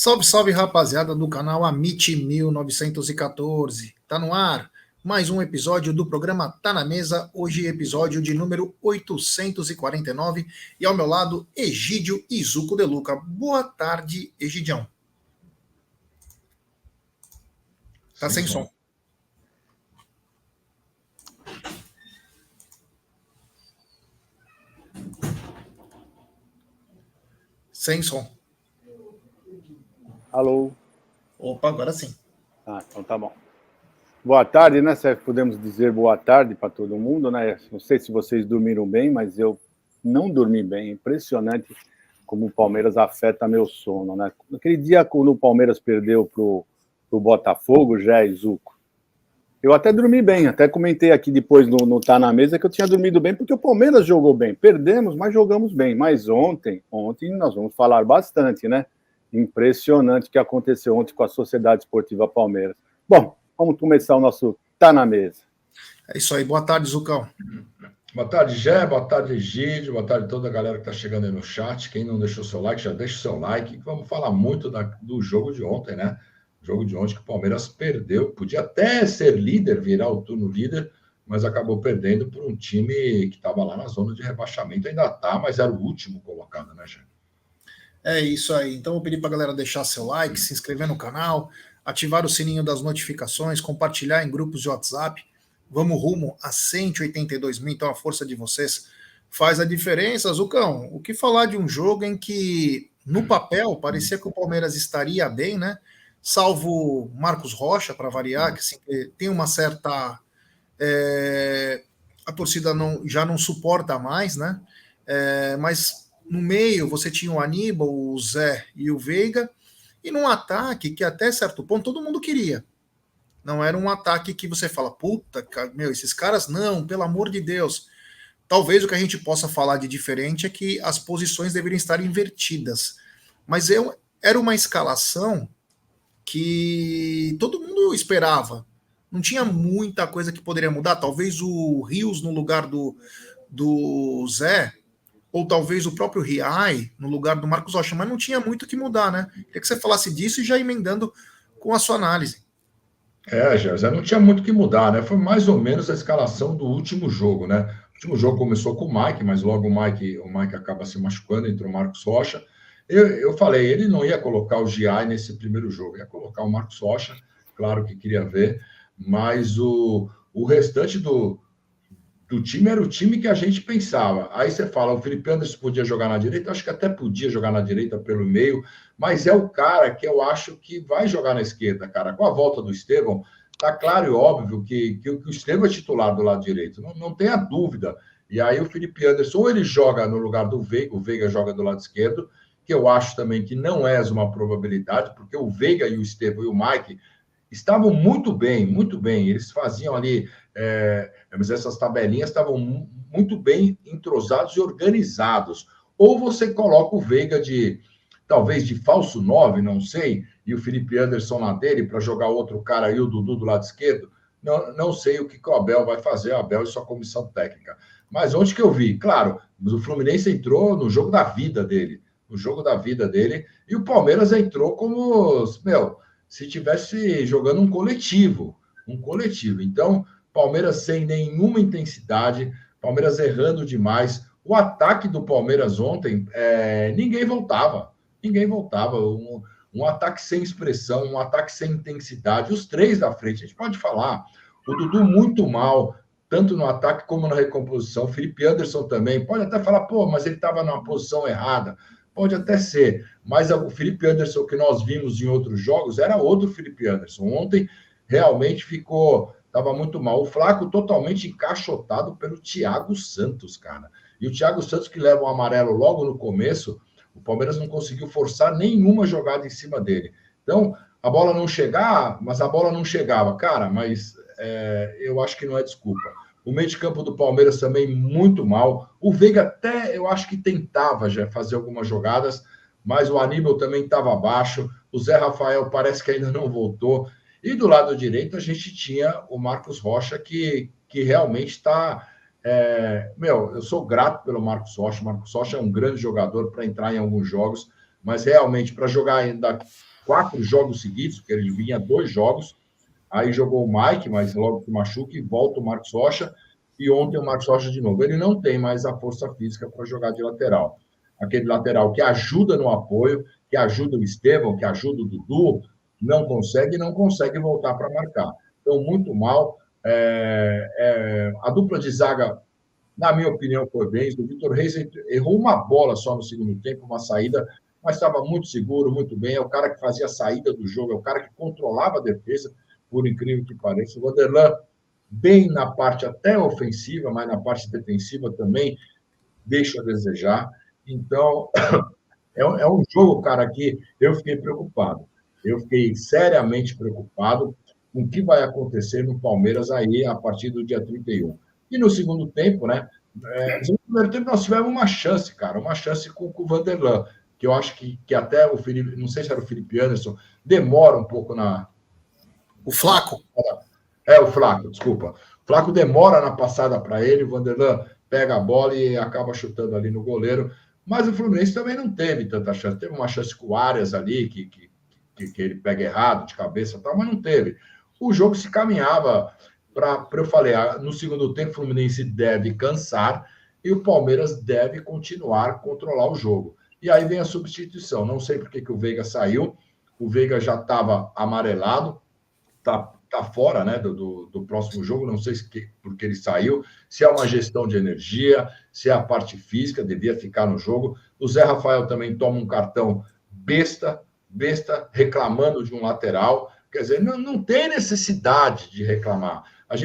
Salve, salve, rapaziada do canal Amit 1914. Tá no ar mais um episódio do programa Tá na Mesa. Hoje episódio de número 849 e ao meu lado Egídio Izuco de Luca. Boa tarde, Egidião. Tá sem som. Sem som. Alô? Opa, agora sim. Então tá bom. Boa tarde, né? Podemos dizer boa tarde para todo mundo, né? Não sei se vocês dormiram bem, mas eu não dormi bem. Impressionante como o Palmeiras afeta meu sono, né? Naquele dia, quando o Palmeiras perdeu pro Botafogo, já Izuco, eu até dormi bem, até comentei aqui depois no Tá na Mesa que eu tinha dormido bem, porque o Palmeiras jogou bem. Perdemos, mas jogamos bem. Mas ontem nós vamos falar bastante, né? Impressionante o que aconteceu ontem com a Sociedade Esportiva Palmeiras. Bom, vamos começar o nosso Tá na Mesa. É isso aí, boa tarde, Zucão. Boa tarde, Gé, boa tarde, Egídio, boa tarde a toda a galera que está chegando aí no chat. Quem não deixou seu like, já deixa o seu like. Vamos falar muito do jogo de ontem, né? O jogo de ontem que o Palmeiras perdeu. Podia até ser líder, virar o turno líder, mas acabou perdendo por um time que estava lá na zona de rebaixamento. Ainda está, mas era o último colocado, né, Gé? É isso aí. Então eu vou pedir para a galera deixar seu like, se inscrever no canal, ativar o sininho das notificações, compartilhar em grupos de WhatsApp. Vamos rumo a 182 mil, então a força de vocês faz a diferença. Zucão, o que falar de um jogo em que, no papel, parecia que o Palmeiras estaria bem, né? Salvo Marcos Rocha, para variar, que assim, tem uma certa... a torcida já não suporta mais, né? Mas no meio você tinha o Aníbal, o Zé e o Veiga, e num ataque que até certo ponto todo mundo queria. Não era um ataque que você fala, puta, meu, esses caras não, pelo amor de Deus. Talvez o que a gente possa falar de diferente é que as posições deveriam estar invertidas. Mas era uma escalação que todo mundo esperava. Não tinha muita coisa que poderia mudar. Talvez o Rios no lugar do Zé, ou talvez o próprio Riai no lugar do Marcos Rocha, mas não tinha muito o que mudar, né? Queria que você falasse disso e já emendando com a sua análise. Já não tinha muito o que mudar, né? Foi mais ou menos a escalação do último jogo, né? O último jogo começou com o Mike, mas logo o Mike acaba se machucando, entrou o Marcos Rocha. Eu falei, ele não ia colocar o Giai nesse primeiro jogo, ia colocar o Marcos Rocha, claro que queria ver, mas o restante do time era o time que a gente pensava. Aí você fala, o Felipe Anderson podia jogar na direita, acho que até podia jogar na direita pelo meio, mas é o cara que eu acho que vai jogar na esquerda, cara. Com a volta do Estevão, tá claro e óbvio que o Estevão é titular do lado direito, não tenha dúvida. E aí o Felipe Anderson, ou ele joga no lugar do Veiga, o Veiga joga do lado esquerdo, que eu acho também que não é uma probabilidade, porque o Veiga e o Estevão e o Mike estavam muito bem, muito bem. Eles faziam ali, essas tabelinhas estavam muito bem entrosados e organizados. Ou você coloca o Veiga talvez de falso 9, não sei, e o Felipe Anderson na dele para jogar outro cara aí, o Dudu do lado esquerdo. Não sei o que o Abel vai fazer, o Abel e sua comissão técnica. Mas onde que eu vi? Claro, o Fluminense entrou no jogo da vida dele, e o Palmeiras entrou como, se tivesse jogando um coletivo. Então, Palmeiras sem nenhuma intensidade, Palmeiras errando demais. O ataque do Palmeiras ontem, ninguém voltava. Um ataque sem expressão, um ataque sem intensidade. Os três da frente, a gente pode falar. O Dudu muito mal, tanto no ataque como na recomposição. Felipe Anderson também. Pode até falar, mas ele estava numa posição errada. Pode até ser, mas o Felipe Anderson que nós vimos em outros jogos era outro Felipe Anderson. Ontem realmente estava muito mal. O Flaco totalmente encaixotado pelo Thiago Santos, cara. E o Thiago Santos que leva um amarelo logo no começo, o Palmeiras não conseguiu forçar nenhuma jogada em cima dele. Então, a bola não chegava. Cara, mas eu acho que não é desculpa. O meio de campo do Palmeiras também muito mal. O Veiga até, eu acho que tentava já fazer algumas jogadas, mas o Aníbal também estava abaixo. O Zé Rafael parece que ainda não voltou. E do lado direito a gente tinha o Marcos Rocha, que realmente está... eu sou grato pelo Marcos Rocha. O Marcos Rocha é um grande jogador para entrar em alguns jogos, mas realmente para jogar ainda 4 jogos seguidos, porque ele vinha 2 jogos, aí jogou o Mike, mas logo que machuca, e volta o Marcos Rocha, e ontem o Marcos Rocha de novo. Ele não tem mais a força física para jogar de lateral. Aquele lateral que ajuda no apoio, que ajuda o Estevão, que ajuda o Dudu, não consegue voltar para marcar. Então, muito mal. A dupla de zaga, na minha opinião, foi bem. O Vitor Reis errou uma bola só no segundo tempo, uma saída, mas estava muito seguro, muito bem. É o cara que fazia a saída do jogo, é o cara que controlava a defesa, por incrível que pareça. O Vanderlan, bem na parte até ofensiva, mas na parte defensiva também deixa a desejar. Então, é um jogo, cara, que eu fiquei preocupado. Eu fiquei seriamente preocupado com o que vai acontecer no Palmeiras aí a partir do dia 31. E no segundo tempo, né? No primeiro tempo nós tivemos uma chance, cara, uma chance com o Vanderlan, que eu acho que até o Felipe, não sei se era o Felipe Anderson, demora um pouco na... O Flaco. O Flaco, desculpa. O Flaco demora na passada para ele, o Vanderlan pega a bola e acaba chutando ali no goleiro. Mas o Fluminense também não teve tanta chance. Teve uma chance com o Arias ali, que ele pega errado, de cabeça e tal, mas não teve. O jogo se caminhava para... Eu falei, no segundo tempo, o Fluminense deve cansar e o Palmeiras deve continuar a controlar o jogo. E aí vem a substituição. Não sei por que o Veiga saiu. O Veiga já estava amarelado, tá fora, né, do próximo jogo, não sei porque ele saiu, se é uma gestão de energia, se é a parte física, devia ficar no jogo. O Zé Rafael também toma um cartão besta, reclamando de um lateral. Quer dizer, não tem necessidade de reclamar. A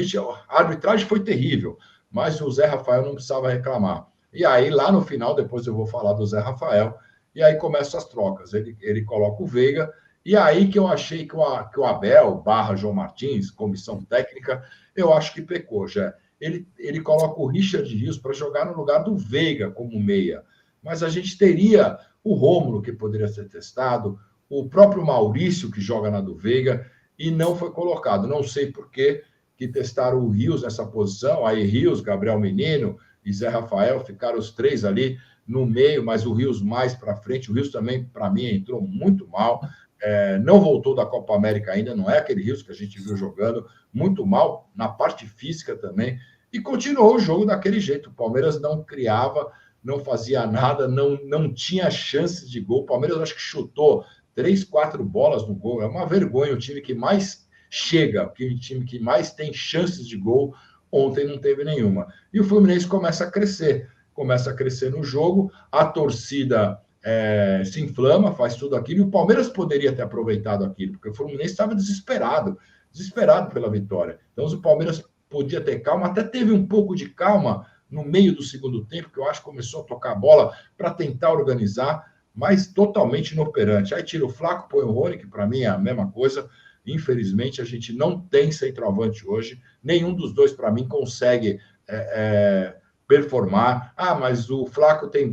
arbitragem foi terrível, mas o Zé Rafael não precisava reclamar. E aí, lá no final, depois eu vou falar do Zé Rafael, e aí começam as trocas. Ele coloca o Veiga. E aí que eu achei que o Abel, João Martins, comissão técnica, eu acho que pecou, já. Ele coloca o Richard Rios para jogar no lugar do Veiga como meia. Mas a gente teria o Rômulo, que poderia ser testado, o próprio Maurício, que joga na do Veiga, e não foi colocado. Não sei por que testaram o Rios nessa posição. Aí Rios, Gabriel Menino e Zé Rafael ficaram os 3 ali no meio, mas o Rios mais para frente. O Rios também, para mim, entrou muito mal. Não voltou da Copa América ainda, não é aquele Rios que a gente viu jogando muito mal, na parte física também, e continuou o jogo daquele jeito. O Palmeiras não criava, não fazia nada, não tinha chances de gol. O Palmeiras acho que chutou 3, 4 bolas no gol. É uma vergonha, o time que mais chega, o time que mais tem chances de gol, ontem não teve nenhuma. E o Fluminense começa a crescer no jogo, a torcida... se inflama, faz tudo aquilo, e o Palmeiras poderia ter aproveitado aquilo, porque o Fluminense estava desesperado pela vitória. Então, o Palmeiras podia ter calma, até teve um pouco de calma no meio do segundo tempo, que eu acho que começou a tocar a bola para tentar organizar, mas totalmente inoperante. Aí tira o Flaco, põe o Rony, que para mim é a mesma coisa. Infelizmente, a gente não tem centroavante hoje, nenhum dos dois, para mim, consegue performar. Mas o Flaco tem...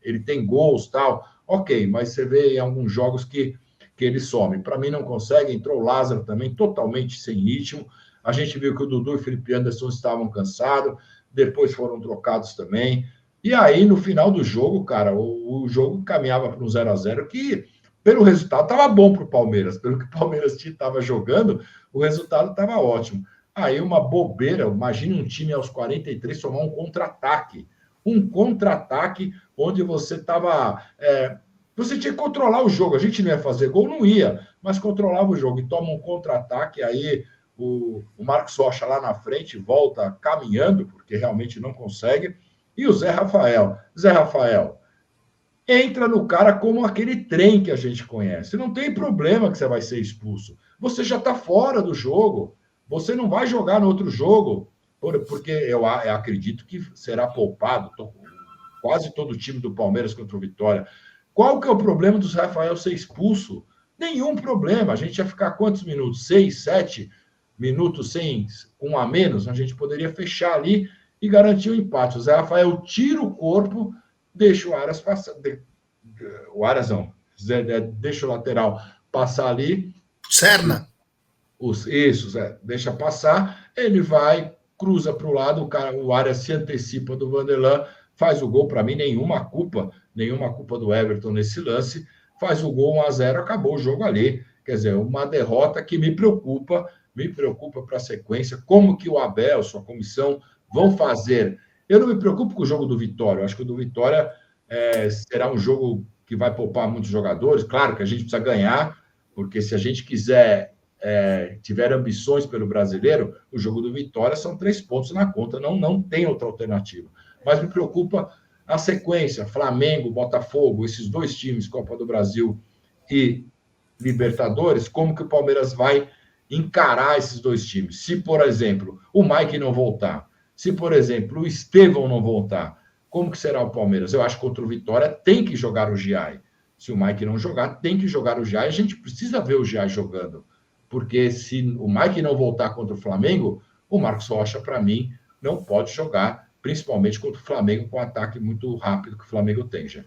ele tem gols, tal, ok, mas você vê em alguns jogos que ele some. Para mim não consegue, entrou o Lázaro também, totalmente sem ritmo. A gente viu que o Dudu e o Felipe Anderson estavam cansados, depois foram trocados também. E aí, no final do jogo, cara, o jogo caminhava para um 0-0 que, pelo resultado, estava bom para o Palmeiras. Pelo que o Palmeiras estava jogando, o resultado estava ótimo. Aí uma bobeira, imagine um time aos 43 tomar um contra-ataque onde você estava... você tinha que controlar o jogo. A gente não ia fazer gol, não ia, mas controlava o jogo. E toma um contra-ataque, aí o Marcos Rocha lá na frente volta caminhando, porque realmente não consegue. E o Zé Rafael. Entra no cara como aquele trem que a gente conhece. Não tem problema que você vai ser expulso. Você já está fora do jogo. Você não vai jogar no outro jogo, porque eu acredito que será poupado quase todo o time do Palmeiras contra o Vitória. Qual que é o problema do Rafael ser expulso? Nenhum problema. A gente ia ficar quantos minutos? 6, 7 minutos sem um a menos? A gente poderia fechar ali e garantir o empate. O Zé Rafael tira o corpo, deixa o Arias passar. O Arias não. Deixa o lateral passar ali. Serna. Isso, Zé. Deixa passar. Ele vai, cruza para o lado, o Arias se antecipa do Vanderlan, faz o gol. Para mim, nenhuma culpa do Everton nesse lance. faz o gol 1-0, acabou o jogo ali. Quer dizer, uma derrota que me preocupa para a sequência, como que o Abel, sua comissão, vão fazer. Eu não me preocupo com o jogo do Vitória, eu acho que o do Vitória será um jogo que vai poupar muitos jogadores. Claro que a gente precisa ganhar, porque se a gente quiser, tiver ambições pelo brasileiro, o jogo do Vitória são 3 pontos na conta, não tem outra alternativa. Mas me preocupa a sequência, Flamengo, Botafogo, esses 2 times, Copa do Brasil e Libertadores, como que o Palmeiras vai encarar esses 2 times? Se, por exemplo, o Mike não voltar, se, por exemplo, o Estevão não voltar, como que será o Palmeiras? Eu acho que contra o Vitória tem que jogar o Giai. Se o Mike não jogar, tem que jogar o Giai. A gente precisa ver o Giai jogando, porque se o Mike não voltar contra o Flamengo, o Marcos Rocha, para mim, não pode jogar, principalmente contra o Flamengo, com o ataque muito rápido que o Flamengo tem, já.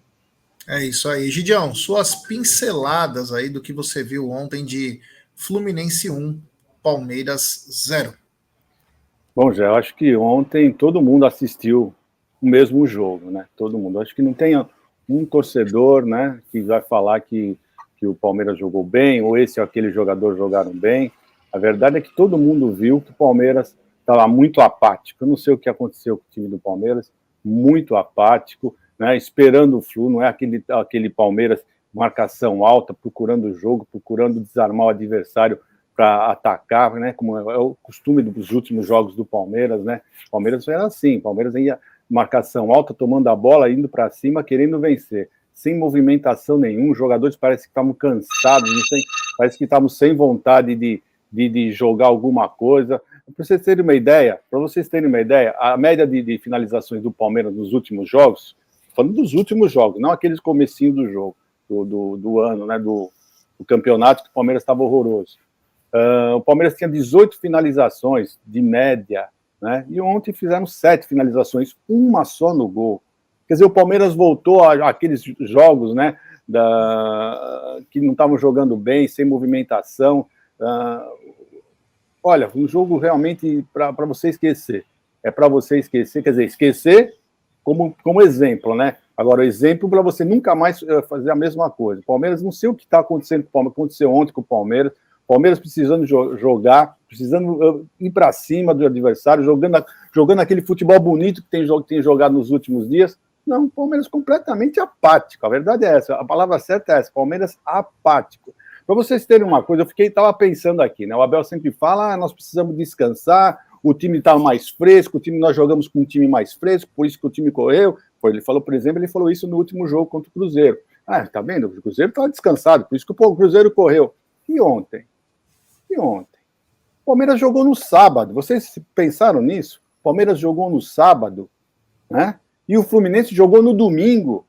É isso aí. Gideão, suas pinceladas aí do que você viu ontem de Fluminense 1, Palmeiras 0. Bom, já eu acho que ontem todo mundo assistiu o mesmo jogo, né? Todo mundo. Acho que não tem um torcedor, né, que vai falar que o Palmeiras jogou bem, ou esse ou aquele jogador jogaram bem. A verdade é que todo mundo viu que o Palmeiras estava muito apático. Eu não sei o que aconteceu com o time do Palmeiras, muito apático, né, esperando o Flu, não é aquele Palmeiras marcação alta, procurando o jogo, procurando desarmar o adversário para atacar, né, como é o costume dos últimos jogos do Palmeiras, né? O Palmeiras era assim, o Palmeiras ia marcação alta, tomando a bola, indo para cima, querendo vencer, sem movimentação nenhuma. Os jogadores parece que estavam cansados, parece que estavam sem vontade de jogar alguma coisa. Para vocês terem uma ideia, a média de finalizações do Palmeiras nos últimos jogos, falando dos últimos jogos, não aqueles comecinhos do jogo, do ano, né, do campeonato, que o Palmeiras estava horroroso. O Palmeiras tinha 18 finalizações de média, né? E ontem fizeram 7 finalizações, uma só no gol. Quer dizer, o Palmeiras voltou àqueles jogos, né, que não estavam jogando bem, sem movimentação. Olha, um jogo realmente para você esquecer. É para você esquecer, quer dizer, esquecer como exemplo, né? Agora, o exemplo para você nunca mais fazer a mesma coisa. O Palmeiras, não sei o que está acontecendo com o Palmeiras, aconteceu ontem com o Palmeiras. Palmeiras precisando jogar, precisando ir para cima do adversário, jogando aquele futebol bonito que tem jogado nos últimos dias. Não, o Palmeiras completamente apático. A verdade é essa, a palavra certa é essa, Palmeiras apático. Para vocês terem uma coisa, eu estava pensando aqui, né? O Abel sempre fala, nós precisamos descansar, o time está mais fresco, nós jogamos com um time mais fresco, por isso que o time correu. Ele falou, por exemplo, isso no último jogo contra o Cruzeiro. Tá vendo? O Cruzeiro estava descansado, por isso que o Cruzeiro correu. E ontem? O Palmeiras jogou no sábado. Vocês pensaram nisso? O Palmeiras jogou no sábado, né? E o Fluminense jogou no domingo.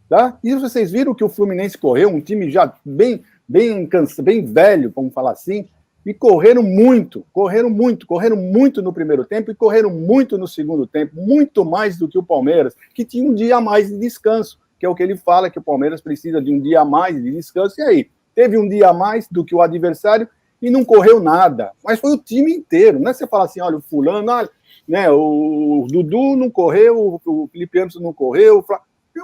Tá? E vocês viram que o Fluminense correu, um time já bem velho, vamos falar assim, e correram muito no primeiro tempo e correram muito no segundo tempo, muito mais do que o Palmeiras, que tinha um dia a mais de descanso, que é o que ele fala, que o Palmeiras precisa de um dia a mais de descanso, e aí? Teve um dia a mais do que o adversário e não correu nada. Mas foi o time inteiro. Não é você falar assim, olha, o fulano, né, o Dudu não correu, o Felipe Anderson não correu,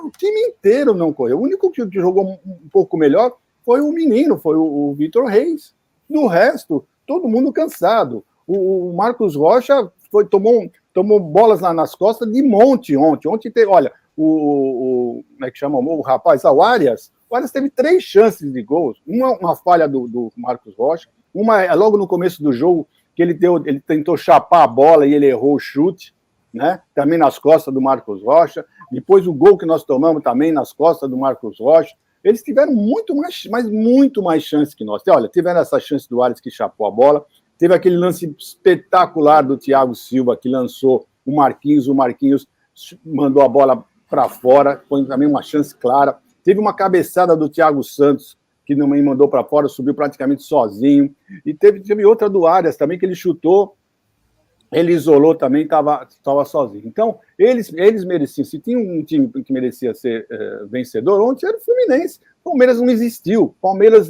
o time inteiro não correu. O único que jogou um pouco melhor foi o menino, foi o Vitor Reis. No resto, todo mundo cansado. O Marcos Rocha tomou bolas nas costas de monte ontem. Ontem teve, olha, como é que chama o rapaz? O Arias teve 3 chances de gols. Uma falha do Marcos Rocha, uma logo no começo do jogo, que ele tentou chapar a bola e ele errou o chute, né? Também nas costas do Marcos Rocha. Depois o gol que nós tomamos também nas costas do Marcos Rocha. Eles tiveram muito mais chance que nós. Olha, tiveram essa chance do Arias que chapou a bola, teve aquele lance espetacular do Thiago Silva que lançou o Marquinhos mandou a bola para fora, foi também uma chance clara. Teve uma cabeçada do Thiago Santos, que também mandou para fora, subiu praticamente sozinho. E teve outra do Arias também, que ele chutou, ele isolou também, estava sozinho. Então, eles mereciam. Se tinha um time que merecia ser vencedor, ontem era o Fluminense. Palmeiras não existiu. Palmeiras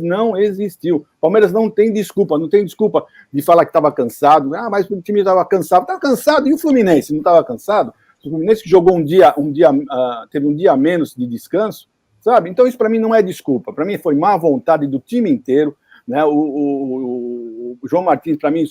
não tem desculpa. Não tem desculpa de falar que estava cansado. Mas o time estava cansado. Estava cansado. E o Fluminense não estava cansado? O Fluminense que jogou teve um dia a menos de descanso, sabe? Então isso para mim não é desculpa, para mim foi má vontade do time inteiro, né? O João Martins, para mim,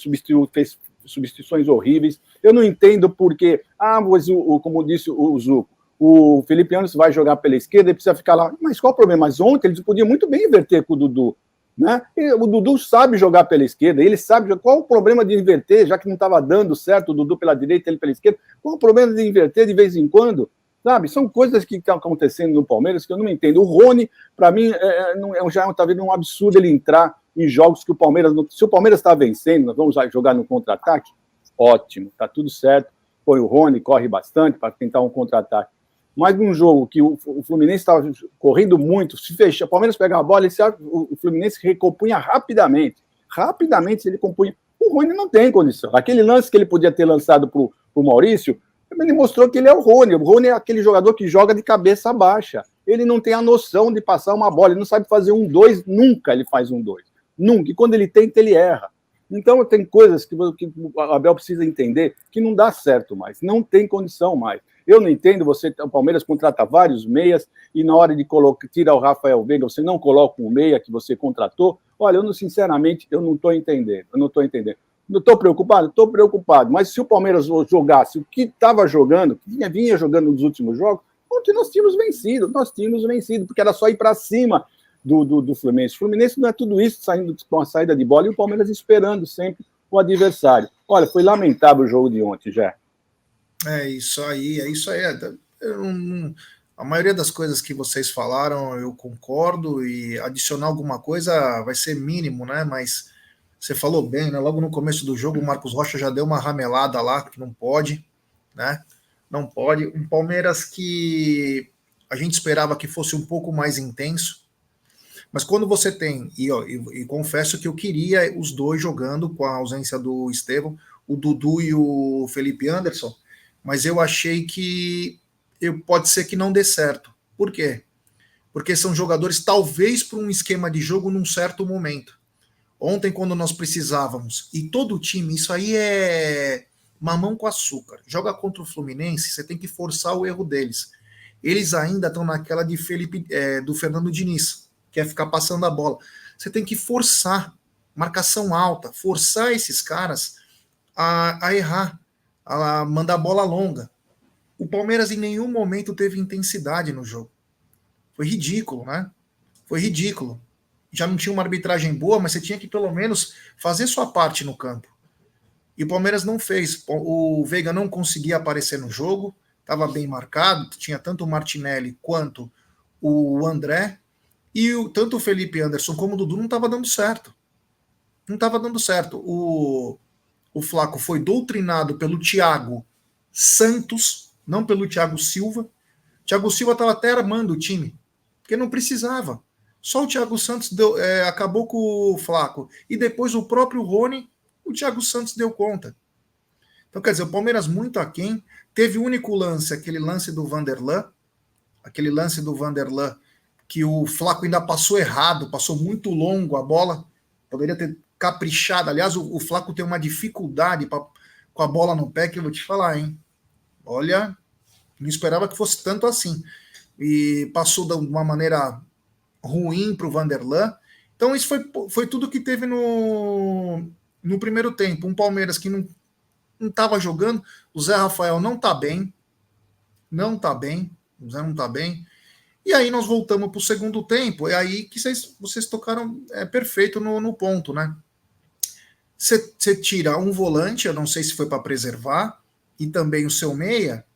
fez substituições horríveis. Eu não entendo porque, mas como disse o Zuco, o Felipe Anderson vai jogar pela esquerda e precisa ficar lá. Mas qual o problema? Mas ontem eles podiam muito bem inverter com o Dudu, né? E o Dudu sabe jogar pela esquerda, ele sabe. Qual o problema de inverter, já que não estava dando certo o Dudu pela direita e ele pela esquerda? Qual o problema de inverter de vez em quando? Sabe? São coisas que estão acontecendo no Palmeiras que eu não entendo. O Rony, para mim, já está vendo um absurdo ele entrar em jogos que o Palmeiras... Se o Palmeiras está vencendo, nós vamos jogar no contra-ataque? Ótimo, está tudo certo. Põe o Rony, corre bastante para tentar um contra-ataque. Mas num jogo que o Fluminense estava correndo muito, se fecha, o Palmeiras pega a bola, o Fluminense recompunha rapidamente. Rapidamente ele compunha. O Rony não tem condição. Aquele lance que ele podia ter lançado para o Maurício, ele mostrou que ele é o Rony. O Rony é aquele jogador que joga de cabeça baixa. Ele não tem a noção de passar uma bola, ele não sabe fazer 1-2, nunca ele faz 1-2. Nunca. E quando ele tenta, ele erra. Então, tem coisas que o Abel precisa entender que não dá certo mais. Não tem condição mais. Eu não entendo, o Palmeiras contrata vários meias e na hora de tirar o Rafael Veiga, você não coloca um meia que você contratou. Olha, sinceramente, eu não estou entendendo. Eu não estou entendendo. Não estou preocupado? Estou preocupado. Mas se o Palmeiras jogasse o que estava jogando, que vinha jogando nos últimos jogos, ontem nós tínhamos vencido, porque era só ir para cima do Fluminense. O Fluminense não é tudo isso, saindo com a saída de bola, e o Palmeiras esperando sempre o adversário. Olha, foi lamentável o jogo de ontem, já. É isso aí. A maioria das coisas que vocês falaram, eu concordo, e adicionar alguma coisa vai ser mínimo, né? Mas você falou bem, né? Logo no começo do jogo, o Marcos Rocha já deu uma ramelada lá, que não pode, né? Não pode. Um Palmeiras que a gente esperava que fosse um pouco mais intenso, mas quando você tem, e confesso que eu queria os dois jogando com a ausência do Estevão, o Dudu e o Felipe Anderson, mas eu achei que pode ser que não dê certo. Por quê? Porque são jogadores, talvez, para um esquema de jogo num certo momento. Ontem, quando nós precisávamos, e todo o time, isso aí é mamão com açúcar. Joga contra o Fluminense, você tem que forçar o erro deles. Eles ainda estão naquela de do Fernando Diniz, quer ficar passando a bola. Você tem que forçar, marcação alta, forçar esses caras a errar, a mandar bola longa. O Palmeiras em nenhum momento teve intensidade no jogo. Foi ridículo, né? Foi ridículo. Já não tinha uma arbitragem boa, mas você tinha que pelo menos fazer sua parte no campo. E o Palmeiras não fez. O Veiga não conseguia aparecer no jogo, estava bem marcado, tinha tanto o Martinelli quanto o André, e tanto o Felipe Anderson como o Dudu não estava dando certo. Não estava dando certo. O Flaco foi doutrinado pelo Thiago Santos, não pelo Thiago Silva. O Thiago Silva estava até armando o time, porque não precisava. Só o Thiago Santos acabou com o Flaco. E depois o próprio Rony, o Thiago Santos deu conta. Então, quer dizer, o Palmeiras muito aquém. Teve o único lance, aquele lance do Vanderlan, que o Flaco ainda passou errado, passou muito longo a bola, poderia ter caprichado. Aliás, o Flaco tem uma dificuldade com a bola no pé, que eu vou te falar, hein? Olha, não esperava que fosse tanto assim. E passou de uma maneira ruim para o Vanderlan. Então, isso foi tudo que teve no primeiro tempo. Um Palmeiras que não estava jogando, o Zé Rafael não está bem, o Zé não está bem. E aí nós voltamos para o segundo tempo, é aí que vocês tocaram perfeito no ponto, né? Você tira um volante, eu não sei se foi para preservar, e também o seu meia,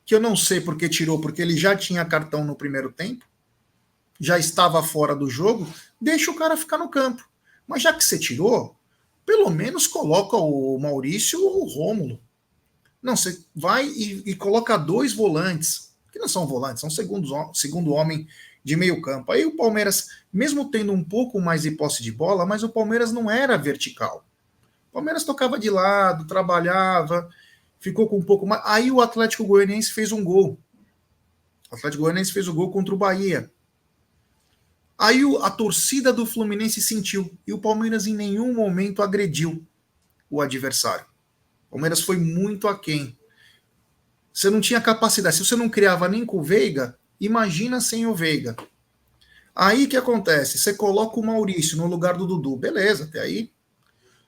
que eu não sei porque tirou, porque ele já tinha cartão no primeiro tempo, já estava fora do jogo, deixa o cara ficar no campo. Mas já que você tirou, pelo menos coloca o Maurício ou o Rômulo. Não, você vai e coloca dois volantes, que não são volantes, são segundo homem de meio campo. Aí o Palmeiras, mesmo tendo um pouco mais de posse de bola, mas o Palmeiras não era vertical. O Palmeiras tocava de lado, trabalhava, ficou com um pouco mais. Aí o Atlético Goianiense fez um gol. O Atlético Goianiense fez o gol contra o Bahia. Aí a torcida do Fluminense sentiu, e o Palmeiras em nenhum momento agrediu o adversário. O Palmeiras foi muito aquém. Você não tinha capacidade. Se você não criava nem com o Veiga, imagina sem o Veiga. Aí que acontece? Você coloca o Maurício no lugar do Dudu, beleza, até aí.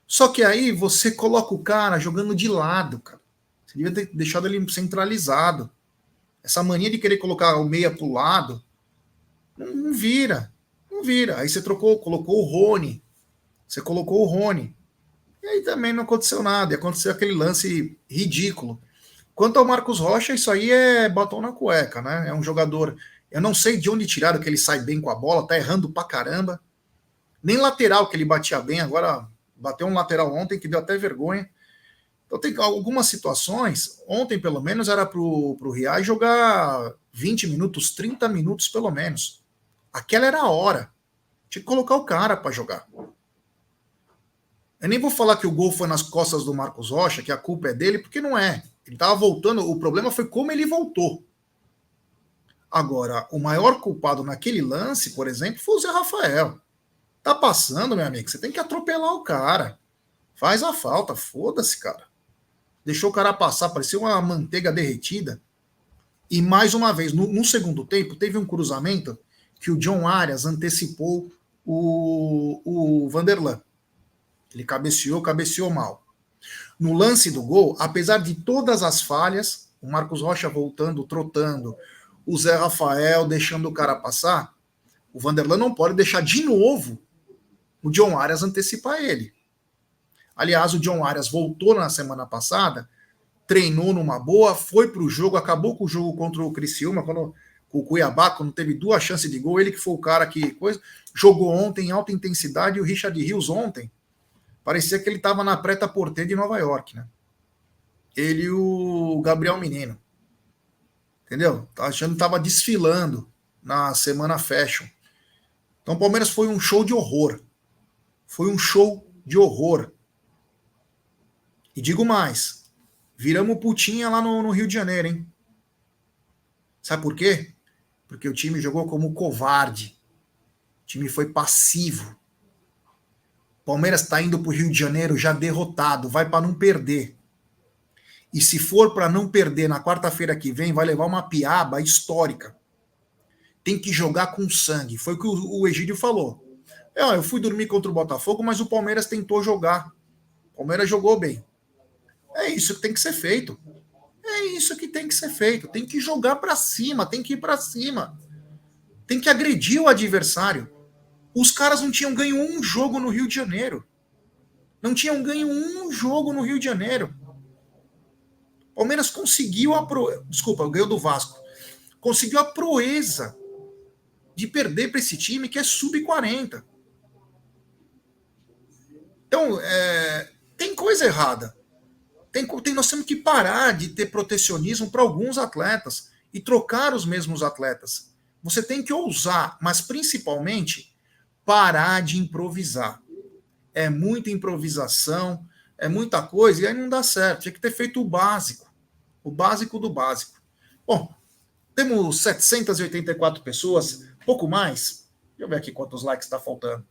Só que aí você coloca o cara jogando de lado, cara. Você devia ter deixado ele centralizado. Essa mania de querer colocar o meia pro lado, não vira. Não vira. Aí você colocou o Rony. Você colocou o Rony. E aí também não aconteceu nada. E aconteceu aquele lance ridículo. Quanto ao Marcos Rocha, isso aí é batom na cueca, né? É um jogador. Eu não sei de onde tiraram que ele sai bem com a bola, tá errando pra caramba. Nem lateral que ele batia bem, agora bateu um lateral ontem que deu até vergonha. Então tem algumas situações, ontem pelo menos era pro Riai jogar 20 minutos, 30 minutos pelo menos. Aquela era a hora. Tinha que colocar o cara para jogar. Eu nem vou falar que o gol foi nas costas do Marcos Rocha, que a culpa é dele, porque não é. Ele estava voltando, o problema foi como ele voltou. Agora, o maior culpado naquele lance, por exemplo, foi o Zé Rafael. Tá passando, meu amigo, você tem que atropelar o cara. Faz a falta, foda-se, cara. Deixou o cara passar, parecia uma manteiga derretida. E mais uma vez, no segundo tempo, teve um cruzamento que o John Arias antecipou o Vanderlan. Ele cabeceou mal. No lance do gol, apesar de todas as falhas, o Marcos Rocha voltando, trotando, o Zé Rafael deixando o cara passar, o Vanderlan não pode deixar de novo o John Arias antecipar ele. Aliás, o John Arias voltou na semana passada, treinou numa boa, foi pro jogo, acabou com o jogo contra o Criciúma, com o Cuiabá, quando teve 2 chances de gol, ele que foi o cara que jogou ontem em alta intensidade, e o Richard Rios ontem, parecia que ele estava na Preta-Porter de Nova York, né? Ele e o Gabriel Menino. Entendeu? Tá achando que estava desfilando na semana fashion. Então o Palmeiras foi um show de horror. Foi um show de horror. E digo mais, viramos putinha lá no Rio de Janeiro, hein? Sabe por quê? Porque o time jogou como covarde. O time foi passivo. O Palmeiras está indo para o Rio de Janeiro já derrotado, vai para não perder. E se for para não perder na quarta-feira que vem, vai levar uma piaba histórica. Tem que jogar com sangue. Foi o que o Egídio falou. Eu fui dormir contra o Botafogo, mas o Palmeiras tentou jogar. O Palmeiras jogou bem. É isso que tem que ser feito. É isso que tem que ser feito. Tem que jogar para cima, tem que ir para cima. Tem que agredir o adversário. Os caras não tinham ganho um jogo no Rio de Janeiro. Não tinham ganho um jogo no Rio de Janeiro. O Palmeiras conseguiu ganhou do Vasco. Conseguiu a proeza de perder para esse time que é sub-40. Então, tem coisa errada. Nós temos que parar de ter protecionismo para alguns atletas e trocar os mesmos atletas. Você tem que ousar, mas principalmente parar de improvisar. É muita improvisação, é muita coisa, e aí não dá certo. Tinha que ter feito o básico do básico. Bom, temos 784 pessoas, pouco mais. Deixa eu ver aqui quantos likes está faltando.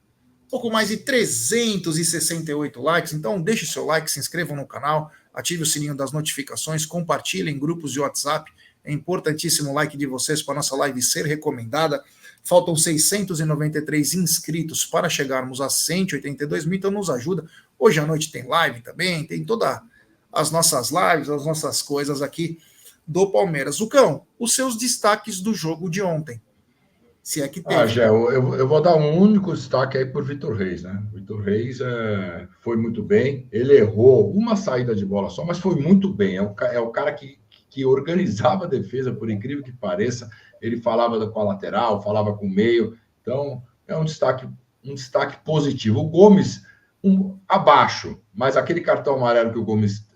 Pouco mais de 368 likes. Então, deixe seu like, se inscrevam no canal, ative o sininho das notificações, compartilhem em grupos de WhatsApp. É importantíssimo o like de vocês para a nossa live ser recomendada. Faltam 693 inscritos para chegarmos a 182 mil, então nos ajuda. Hoje à noite tem live também, tem todas as nossas lives, as nossas coisas aqui do Palmeiras. Lucão, os seus destaques do jogo de ontem, se é que teve. Gé, eu vou dar um único destaque aí por Vitor Reis, né? Vitor Reis foi muito bem, ele errou uma saída de bola só, mas foi muito bem. É o cara que organizava a defesa, por incrível que pareça. Ele falava com a lateral, falava com o meio. Então, é um destaque positivo. O Gomes, abaixo, mas aquele cartão amarelo que o Gomes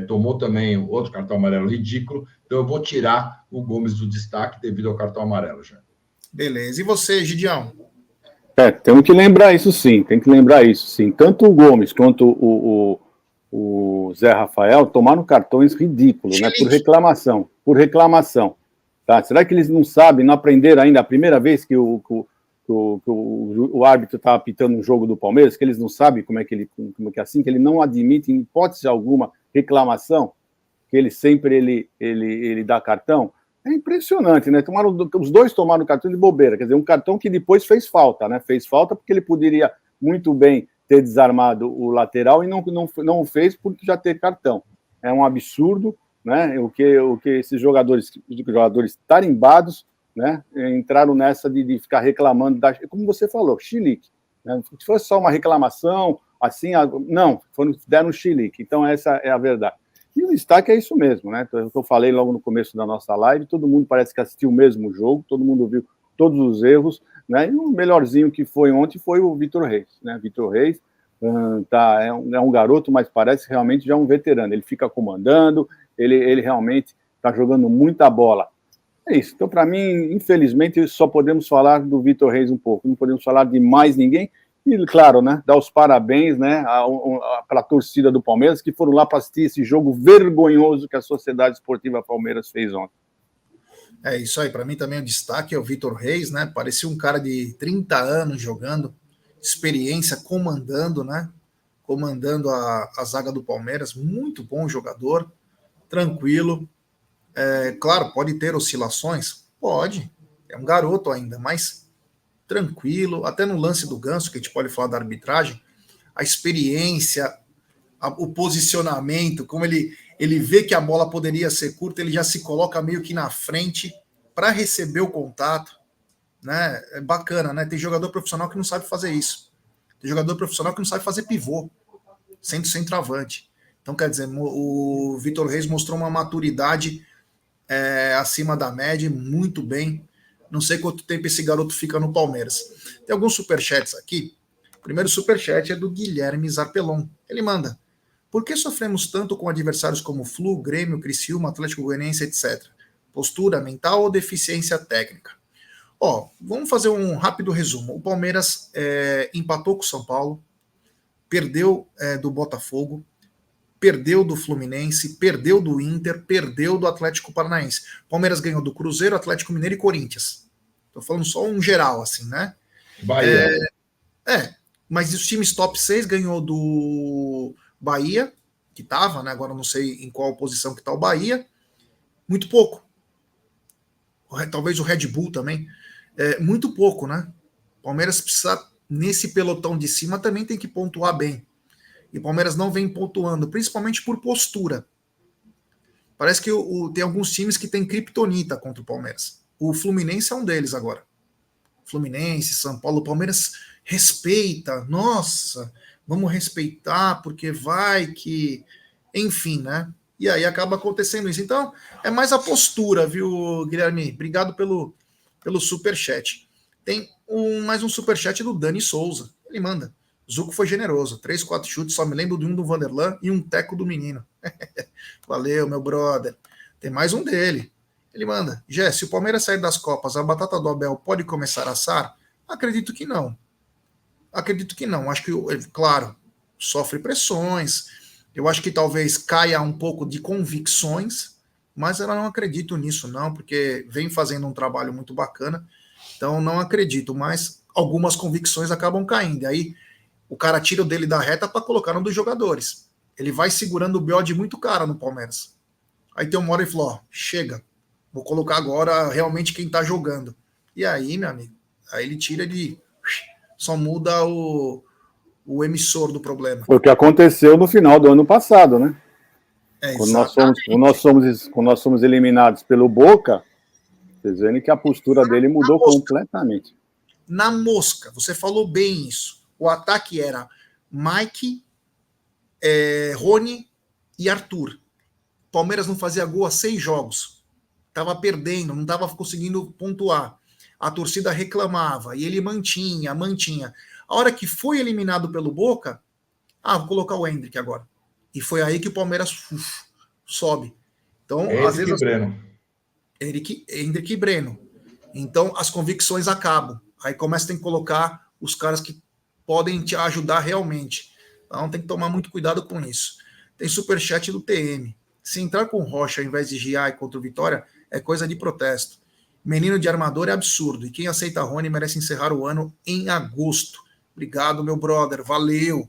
tomou também, outro cartão amarelo ridículo. Então, eu vou tirar o Gomes do destaque devido ao cartão amarelo, já. Beleza. E você, Gidião? Temos que lembrar isso sim, Tanto o Gomes quanto o Zé Rafael tomaram cartões ridículos, né? Por reclamação. Tá? Será que eles não sabem, não aprenderam ainda a primeira vez que o árbitro está apitando um jogo do Palmeiras, que eles não sabem como é que é assim, que ele não admite, em hipótese alguma, reclamação, que ele sempre dá cartão? É impressionante, né? Os dois tomaram cartão de bobeira, quer dizer, um cartão que depois fez falta, né? Fez falta porque ele poderia muito bem ter desarmado o lateral e não fez por já ter cartão. É um absurdo, né? O que esses jogadores tarimbados, né? Entraram nessa de ficar reclamando, como você falou, chilique. Né? Se fosse só uma reclamação, assim, não, deram um chilique. Então, essa é a verdade. E o destaque é isso mesmo, né? O que eu falei logo no começo da nossa live, todo mundo parece que assistiu o mesmo jogo, todo mundo viu todos os erros, né? E o melhorzinho que foi ontem foi o Vitor Reis, né? Vitor Reis é um garoto, mas parece realmente já um veterano. Ele fica comandando, ele realmente está jogando muita bola. É isso. Então, para mim, infelizmente, só podemos falar do Vitor Reis um pouco, não podemos falar de mais ninguém. E, claro, né, dar os parabéns, né, para a torcida do Palmeiras, que foram lá para assistir esse jogo vergonhoso que a Sociedade Esportiva Palmeiras fez ontem. É isso aí, para mim também o destaque é o Vitor Reis, né? Parecia um cara de 30 anos jogando, experiência, comandando, né? Comandando a zaga do Palmeiras, muito bom jogador, tranquilo. Claro, pode ter oscilações? Pode, é um garoto ainda, mas tranquilo, até no lance do Ganso, que a gente pode falar da arbitragem, a experiência, o posicionamento, como ele vê que a bola poderia ser curta, ele já se coloca meio que na frente para receber o contato, né? É bacana, né? Tem jogador profissional que não sabe fazer isso. Tem jogador profissional que não sabe fazer pivô, sendo centroavante. Então, quer dizer, o Vitor Reis mostrou uma maturidade acima da média, muito bem. Não sei quanto tempo esse garoto fica no Palmeiras. Tem alguns superchats aqui. O primeiro superchat é do Guilherme Zarpelon. Ele manda: por que sofremos tanto com adversários como Flu, Grêmio, Criciúma, Atlético Goianiense, etc? Postura mental ou deficiência técnica? Vamos fazer um rápido resumo. O Palmeiras empatou com o São Paulo, perdeu do Botafogo, perdeu do Fluminense, perdeu do Inter, perdeu do Atlético Paranaense. Palmeiras ganhou do Cruzeiro, Atlético Mineiro e Corinthians. Estou falando só um geral, assim, né? Bahia. Mas os times top 6 ganhou do Bahia, que estava, né? Agora não sei em qual posição que está o Bahia. Muito pouco. Talvez o Red Bull também. Muito pouco, né? Palmeiras precisa, nesse pelotão de cima, também tem que pontuar bem. E o Palmeiras não vem pontuando, principalmente por postura. Parece que tem alguns times que tem criptonita contra o Palmeiras. O Fluminense é um deles agora. Fluminense, São Paulo, o Palmeiras respeita. Nossa, vamos respeitar, porque vai que... Enfim, né? E aí acaba acontecendo isso. Então, é mais a postura, viu, Guilherme? Obrigado pelo superchat. Tem mais um superchat do Dani Souza. Ele manda: Zuco foi generoso, 3, 4 chutes, só me lembro de um do Vanderlan e um teco do menino. Valeu, meu brother. Tem mais um dele. Ele manda: Jé, se o Palmeiras sair das Copas, a batata do Abel pode começar a assar? Acredito que não. Acho que, claro, sofre pressões. Eu acho que talvez caia um pouco de convicções, mas eu não acredito nisso, não, porque vem fazendo um trabalho muito bacana. Então, não acredito, mas algumas convicções acabam caindo. Aí o cara tira o dele da reta para colocar um dos jogadores. Ele vai segurando o BO de muito cara no Palmeiras. Aí tem uma hora e falou: chega, vou colocar agora realmente quem tá jogando. E aí, meu amigo, aí ele tira, ele só muda o emissor do problema. Foi o que aconteceu no final do ano passado, né? Quando nós somos eliminados pelo Boca, vocês veem que a postura dele mudou completamente. Na mosca, você falou bem isso. O ataque era Mike, Rony e Arthur. Palmeiras não fazia gol há 6 jogos. Estava perdendo, não estava conseguindo pontuar. A torcida reclamava e ele mantinha. A hora que foi eliminado pelo Boca, vou colocar o Hendrick agora. E foi aí que o Palmeiras sobe. Então, às vezes... Hendrick e Breno. Então, as convicções acabam. Aí começa a colocar os caras que podem te ajudar realmente. Então, tem que tomar muito cuidado com isso. Tem superchat do TM. Se entrar com Rocha ao invés de Giai contra o Vitória, é coisa de protesto. Menino de armador é absurdo. E quem aceita Rony merece encerrar o ano em agosto. Obrigado, meu brother. Valeu.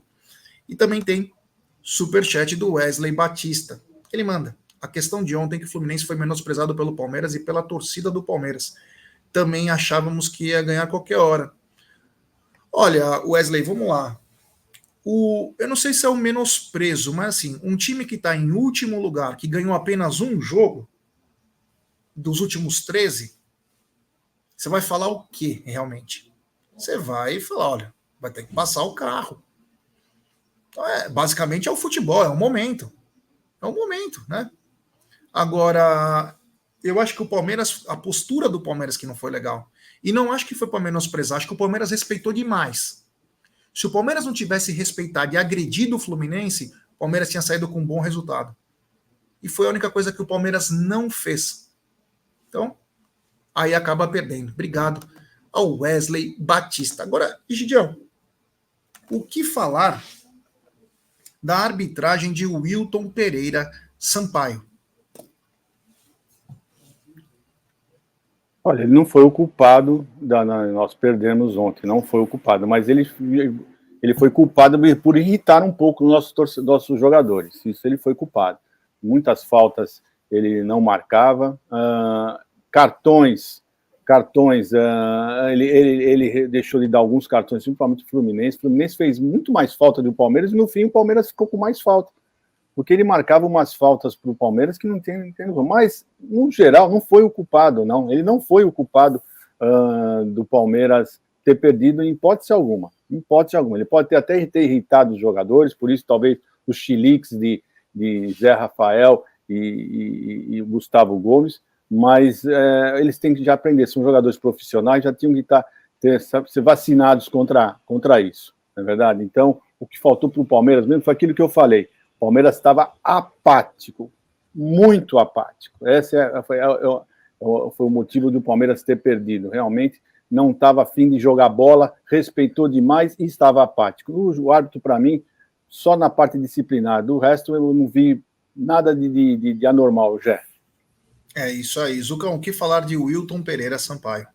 E também tem superchat do Wesley Batista. Ele manda: A questão de ontem que o Fluminense foi menosprezado pelo Palmeiras e pela torcida do Palmeiras. Também achávamos que ia ganhar a qualquer hora. Olha, Wesley, vamos lá. Eu não sei se é o menosprezo, mas assim, um time que está em último lugar, que ganhou apenas um jogo dos últimos 13, você vai falar o quê, realmente? Você vai falar, olha, vai ter que passar o carro. Então, basicamente é o futebol, é o momento. É o momento, né? Agora, eu acho que o Palmeiras, a postura do Palmeiras que não foi legal. E não acho que foi para menosprezar, acho que o Palmeiras respeitou demais. Se o Palmeiras não tivesse respeitado e agredido o Fluminense, o Palmeiras tinha saído com um bom resultado. E foi a única coisa que o Palmeiras não fez. Então, aí acaba perdendo. Obrigado ao Wesley Batista. Agora, Gidião, o que falar da arbitragem de Wilton Pereira Sampaio? Olha, ele não foi o culpado nós perdemos ontem, não foi o culpado, mas ele foi culpado por irritar um pouco nossos jogadores. Isso ele foi culpado. Muitas faltas ele não marcava, cartões, ele deixou de dar alguns cartões, principalmente o Fluminense. O Fluminense fez muito mais falta do Palmeiras e no fim o Palmeiras ficou com mais falta. Porque ele marcava umas faltas para o Palmeiras que não tem. Mas, no geral, não foi o culpado, não. Ele não foi o culpado do Palmeiras ter perdido em hipótese alguma. Em hipótese alguma. Ele pode até ter irritado os jogadores, por isso, talvez, os chiliques de Zé Rafael e Gustavo Gomes, mas eles têm que já aprender. São jogadores profissionais, já tinham que ser vacinados contra isso, não é verdade? Então, o que faltou para o Palmeiras mesmo foi aquilo que eu falei. O Palmeiras estava apático, muito apático. Esse foi o motivo do Palmeiras ter perdido. Realmente não estava afim de jogar bola, respeitou demais e estava apático. O árbitro, para mim, só na parte disciplinar. Do resto, eu não vi nada de anormal, já. É isso aí. Zucão, o que falar de Wilton Pereira Sampaio?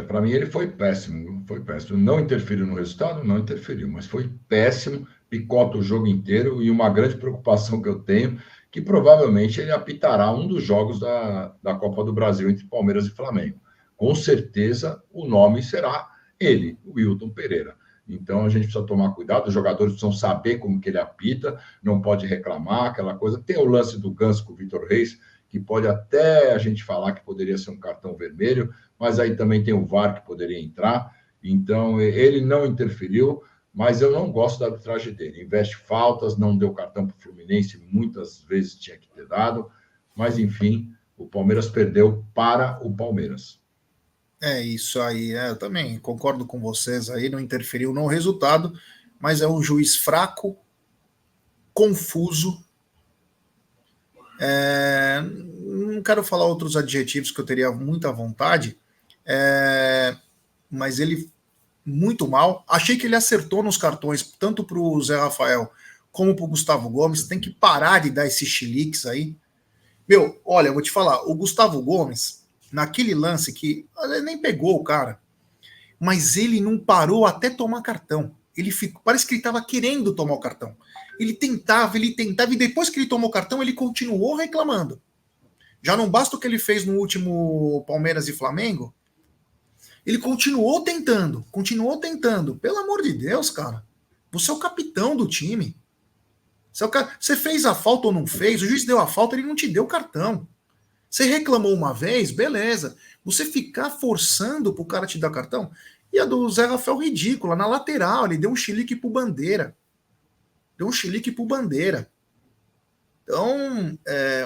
Para mim ele foi péssimo. Não interferiu no resultado? Não interferiu, mas foi péssimo. Picota o jogo inteiro e uma grande preocupação que eu tenho, que provavelmente ele apitará um dos jogos da Copa do Brasil entre Palmeiras e Flamengo. Com certeza o nome será ele, o Wilton Pereira. Então a gente precisa tomar cuidado, os jogadores precisam saber como que ele apita, não pode reclamar, aquela coisa. Tem o lance do Ganso com o Vitor Reis, que pode até a gente falar que poderia ser um cartão vermelho, mas aí também tem o VAR que poderia entrar. Então ele não interferiu, mas eu não gosto da arbitragem dele. Investe faltas, não deu cartão para o Fluminense, muitas vezes tinha que ter dado, mas enfim, o Palmeiras perdeu para o Palmeiras. É isso aí, eu também concordo com vocês aí, não interferiu no resultado, mas é um juiz fraco, confuso. Não quero falar outros adjetivos que eu teria muita vontade, mas ele muito mal. Achei que ele acertou nos cartões, tanto para o Zé Rafael como para o Gustavo Gomes. Tem que parar de dar esses chiliques aí. Meu, olha, eu vou te falar, o Gustavo Gomes, naquele lance que ele nem pegou o cara, mas ele não parou até tomar cartão. Ele ficou, parece que ele estava querendo tomar o cartão. Ele tentava, e depois que ele tomou o cartão, ele continuou reclamando. Já não basta o que ele fez no último Palmeiras e Flamengo, ele continuou tentando. Pelo amor de Deus, cara. Você é o capitão do time. Você fez a falta ou não fez, o juiz deu a falta, ele não te deu o cartão. Você reclamou uma vez, beleza. Você ficar forçando pro cara te dar cartão. E a do Zé Rafael ridícula, na lateral, ele deu um chilique pro Bandeira. Então,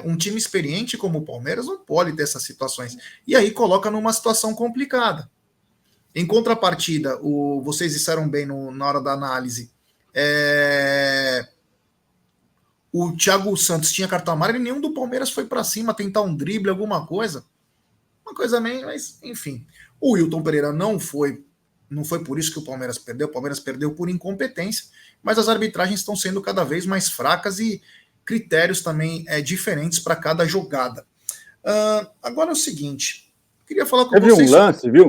um time experiente como o Palmeiras não pode ter essas situações. E aí coloca numa situação complicada. Em contrapartida, vocês disseram bem na hora da análise, o Thiago Santos tinha cartão amarelo e nenhum do Palmeiras foi para cima tentar um drible, alguma coisa. Uma coisa meio, mas enfim. O Wilton Pereira não foi por isso que o Palmeiras perdeu por incompetência, mas as arbitragens estão sendo cada vez mais fracas e critérios também diferentes para cada jogada. Agora é o seguinte, queria falar com vocês...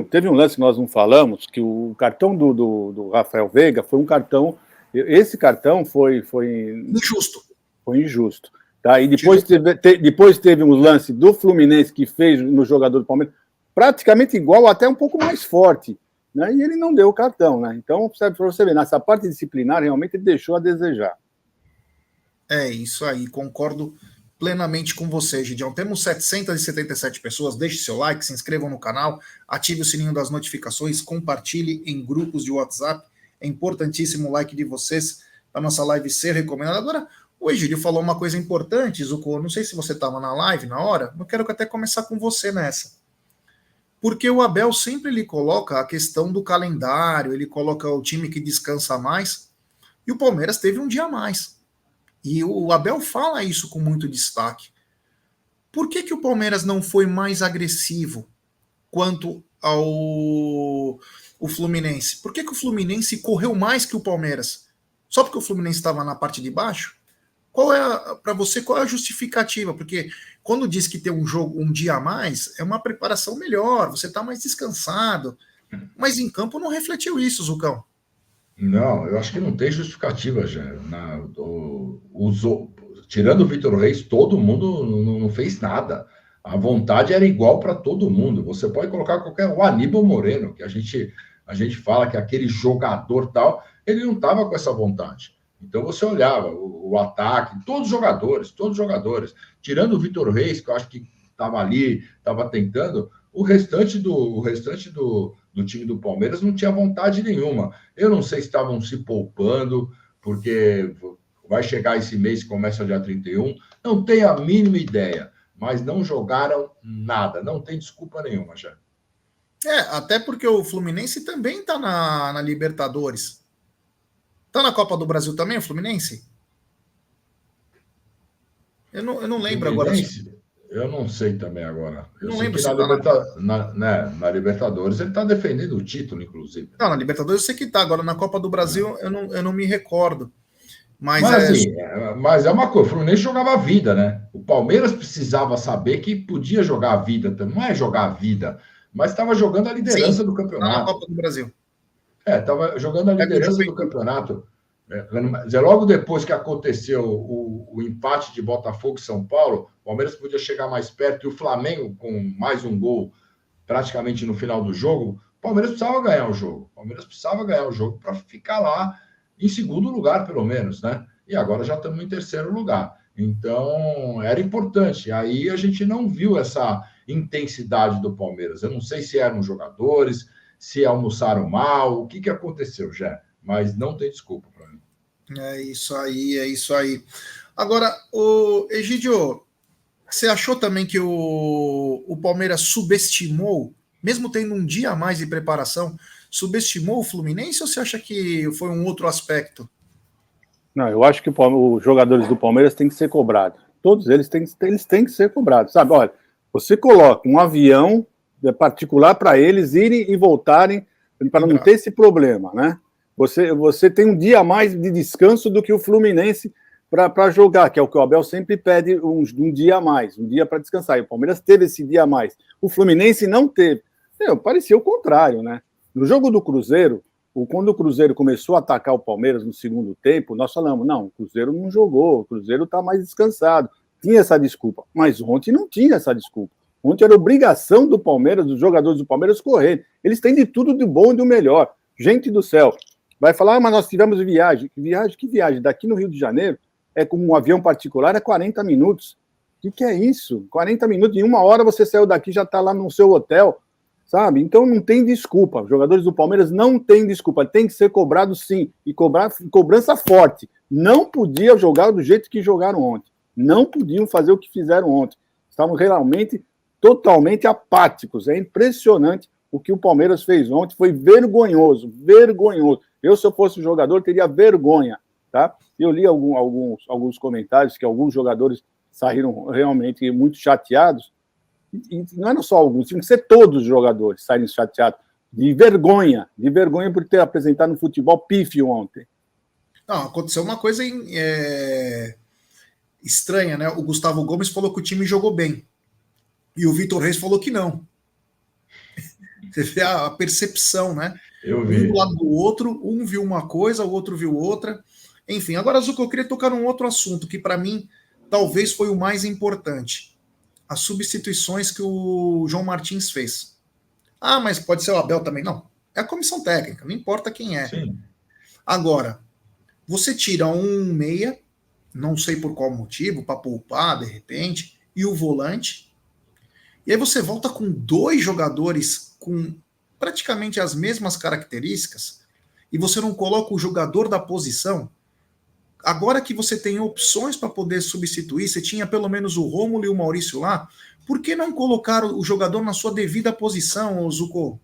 Teve um lance que nós não falamos, que o cartão do Rafael Veiga foi um cartão... Esse cartão foi injusto. Foi injusto. Tá? E depois teve um lance do Fluminense que fez no jogador do Palmeiras, praticamente igual, até um pouco mais forte. Né? E ele não deu o cartão. Né? Então, para você ver, nessa parte disciplinar, realmente ele deixou a desejar. É isso aí, concordo plenamente com você, Gideão. Temos 777 pessoas. Deixe seu like, se inscrevam no canal, ative o sininho das notificações, compartilhe em grupos de WhatsApp. É importantíssimo o like de vocês para a nossa live ser recomendada. Agora, o Egídio falou uma coisa importante, Zucco. Não sei se você estava na live na hora, eu quero até começar com você nessa. Porque o Abel sempre ele coloca a questão do calendário, ele coloca o time que descansa mais, e o Palmeiras teve um dia a mais. E o Abel fala isso com muito destaque. Por que o Palmeiras não foi mais agressivo quanto ao o Fluminense? Por que o Fluminense correu mais que o Palmeiras? Só porque o Fluminense estava na parte de baixo? Para você, qual é a justificativa? Porque quando diz que tem um jogo um dia a mais, é uma preparação melhor, você está mais descansado. Mas em campo não refletiu isso, Zucão. Não, eu acho que não tem justificativa, já. Tirando o Vitor Reis, todo mundo não fez nada. A vontade era igual para todo mundo. Você pode colocar o Aníbal Moreno, que a gente fala que é aquele jogador tal, ele não estava com essa vontade. Então você olhava o ataque, todos os jogadores, tirando o Vitor Reis, que eu acho que estava ali, estava tentando, o restante do time do Palmeiras não tinha vontade nenhuma. Eu não sei se estavam se poupando, porque vai chegar esse mês que começa dia 31, não tenho a mínima ideia, mas não jogaram nada, não tem desculpa nenhuma, já. Até porque o Fluminense também está na Libertadores. Tá na Copa do Brasil também, o Fluminense? Eu não lembro Fluminense, agora. Eu não sei também agora. Eu não sei lembro que se na Libertadores ele está defendendo o título, inclusive. Não, na Libertadores eu sei que tá. Agora, na Copa do Brasil, eu não me recordo. Mas assim, mas é uma coisa, o Fluminense jogava a vida, né? O Palmeiras precisava saber que podia jogar a vida, não é jogar a vida, mas estava jogando a liderança do campeonato. Tá na Copa do Brasil. Estava jogando a liderança do campeonato. Logo depois que aconteceu o empate de Botafogo e São Paulo, o Palmeiras podia chegar mais perto e o Flamengo, com mais um gol praticamente no final do jogo, o Palmeiras precisava ganhar o jogo. O Palmeiras precisava ganhar o jogo para ficar lá em segundo lugar, pelo menos, né? E agora já estamos em terceiro lugar. Então, era importante. Aí a gente não viu essa intensidade do Palmeiras. Eu não sei se eram jogadores, se almoçaram mal, o que aconteceu, já? Mas não tem desculpa para mim. É isso aí. Agora, o Egídio, você achou também que o Palmeiras subestimou, mesmo tendo um dia a mais de preparação, subestimou o Fluminense ou você acha que foi um outro aspecto? Não, eu acho que os jogadores do Palmeiras têm que ser cobrados. Todos eles têm que ser cobrados, sabe? Olha, você coloca um avião particular para eles irem e voltarem para não ter esse problema, né? Você tem um dia a mais de descanso do que o Fluminense para jogar, que é o que o Abel sempre pede, um dia a mais, um dia para descansar. E o Palmeiras teve esse dia a mais. O Fluminense não teve. Parecia o contrário, né? No jogo do Cruzeiro, quando o Cruzeiro começou a atacar o Palmeiras no segundo tempo, nós falamos, não, o Cruzeiro não jogou, o Cruzeiro está mais descansado. Tinha essa desculpa, mas ontem não tinha essa desculpa. Ontem era obrigação do Palmeiras, dos jogadores do Palmeiras correrem. Eles têm de tudo do bom e do melhor. Gente do céu, vai falar, mas nós tivemos viagem. Que viagem? Daqui no Rio de Janeiro, com um avião particular, é 40 minutos. O que é isso? 40 minutos, em 1 hora você saiu daqui, já está lá no seu hotel, sabe? Então não tem desculpa. Os jogadores do Palmeiras não têm desculpa. Tem que ser cobrado sim. E cobrança forte. Não podia jogar do jeito que jogaram ontem. Não podiam fazer o que fizeram ontem. Estavam realmente totalmente apáticos. É impressionante o que o Palmeiras fez ontem. Foi vergonhoso. Eu, se eu fosse jogador, teria vergonha. Tá? Eu li alguns comentários que alguns jogadores saíram realmente muito chateados. E não eram só alguns, tinham que ser todos os jogadores saírem chateados. De vergonha por ter apresentado um futebol pífio ontem. Não, aconteceu uma coisa estranha, né? O Gustavo Gomes falou que o time jogou bem. E o Vitor Reis falou que não. Você vê a percepção, né? Eu vi. Um do lado do outro, um viu uma coisa, o outro viu outra. Enfim, agora, Zucco, eu queria tocar num outro assunto que, para mim, talvez foi o mais importante. As substituições que o João Martins fez. Ah, mas pode ser o Abel também. Não, é a comissão técnica, não importa quem é. Sim. Agora, você tira um meia, não sei por qual motivo, para poupar de repente, e o volante, e aí você volta com 2 jogadores com praticamente as mesmas características, e você não coloca o jogador da posição. Agora que você tem opções para poder substituir, você tinha pelo menos o Rômulo e o Maurício lá, por que não colocar o jogador na sua devida posição, Zucco?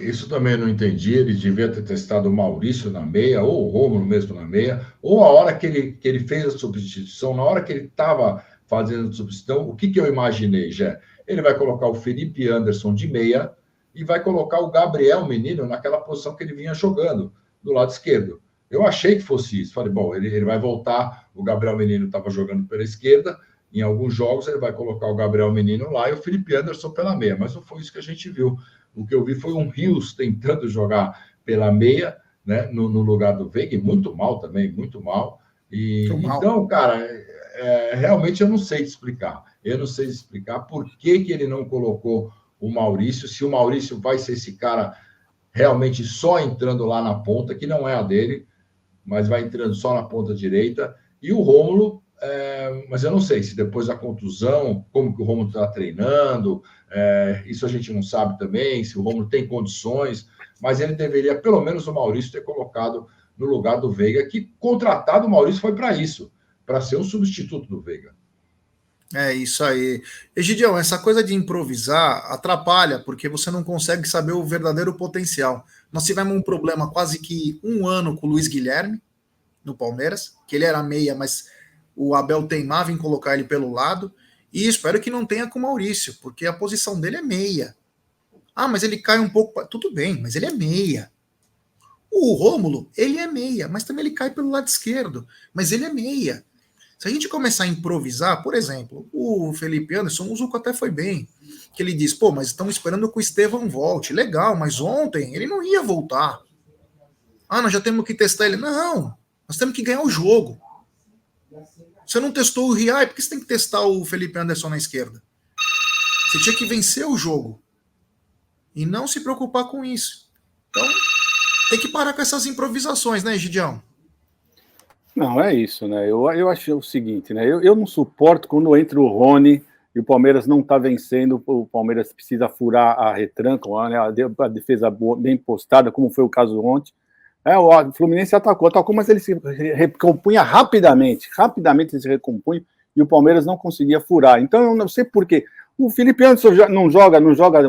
Isso também eu não entendi. Ele devia ter testado o Maurício na meia, ou o Rômulo mesmo na meia, ou a hora que ele fez a substituição, na hora que ele estava fazendo a substituição, o que eu imaginei, Jé? Ele vai colocar o Felipe Anderson de meia e vai colocar o Gabriel Menino naquela posição que ele vinha jogando, do lado esquerdo. Eu achei que fosse isso. Falei, bom, ele vai voltar, o Gabriel Menino estava jogando pela esquerda, em alguns jogos ele vai colocar o Gabriel Menino lá e o Felipe Anderson pela meia, mas não foi isso que a gente viu. O que eu vi foi um Rios tentando jogar pela meia, né, no lugar do Veiga, e muito mal também, muito mal. Então, cara, realmente eu não sei te explicar. Eu não sei te explicar por que ele não colocou o Maurício, se o Maurício vai ser esse cara realmente só entrando lá na ponta, que não é a dele, mas vai entrando só na ponta direita, e o Rômulo, mas eu não sei se depois da contusão, como que o Rômulo está treinando, isso a gente não sabe também, se o Rômulo tem condições, mas ele deveria, pelo menos o Maurício, ter colocado no lugar do Veiga, que contratado o Maurício foi para isso, para ser um substituto do Veiga. É isso aí. Egidião, essa coisa de improvisar atrapalha, porque você não consegue saber o verdadeiro potencial. Nós tivemos um problema quase que 1 ano com o Luiz Guilherme, no Palmeiras, que ele era meia, mas o Abel teimava em colocar ele pelo lado, e espero que não tenha com o Maurício, porque a posição dele é meia. Ah, mas ele cai um pouco... Tudo bem, mas ele é meia. O Rômulo, ele é meia, mas também ele cai pelo lado esquerdo, mas ele é meia. Se a gente começar a improvisar, por exemplo, o Felipe Anderson, o Zucco até foi bem, que ele diz, pô, mas estamos esperando que o Estevão volte. Legal, mas ontem ele não ia voltar. Ah, nós já temos que testar ele. Não, nós temos que ganhar o jogo. Você não testou o Riai, por que você tem que testar o Felipe Anderson na esquerda? Você tinha que vencer o jogo. E não se preocupar com isso. Então, tem que parar com essas improvisações, né, Gidião? Não, é isso, né? Eu achei o seguinte, né? Eu não suporto quando entra o Rony e o Palmeiras não está vencendo, o Palmeiras precisa furar a retranca, né? A defesa bem postada, como foi o caso ontem. O Fluminense atacou, mas ele se recompunha rapidamente ele se recompunha e o Palmeiras não conseguia furar. Então eu não sei por quê. O Felipe Anderson não joga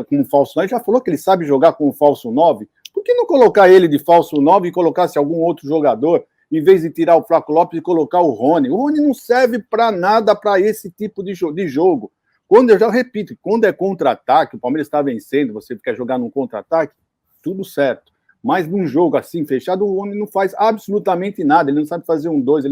como falso 9, já falou que ele sabe jogar como falso 9. Por que não colocar ele de falso 9 e colocasse algum outro jogador, em vez de tirar o Flaco Lopes e colocar o Rony? O Rony não serve para nada para esse tipo de jogo. Eu já repito, quando é contra-ataque, o Palmeiras está vencendo, você quer jogar num contra-ataque, tudo certo. Mas num jogo assim, fechado, o homem não faz absolutamente nada. Ele não sabe fazer 1-2,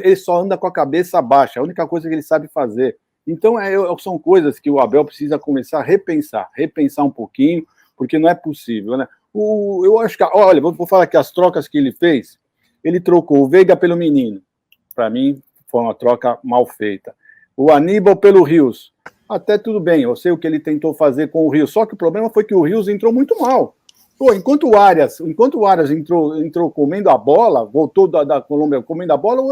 ele só anda com a cabeça baixa. É a única coisa que ele sabe fazer. Então, são coisas que o Abel precisa começar a repensar um pouquinho, porque não é possível, né? Eu acho que, olha, vou falar aqui as trocas que ele fez. Ele trocou o Veiga pelo Menino. Para mim, foi uma troca mal feita. O Aníbal pelo Rios. Até tudo bem, eu sei o que ele tentou fazer com o Rios, só que o problema foi que o Rios entrou muito mal. Pô, enquanto o Arias entrou comendo a bola, voltou da Colômbia comendo a bola,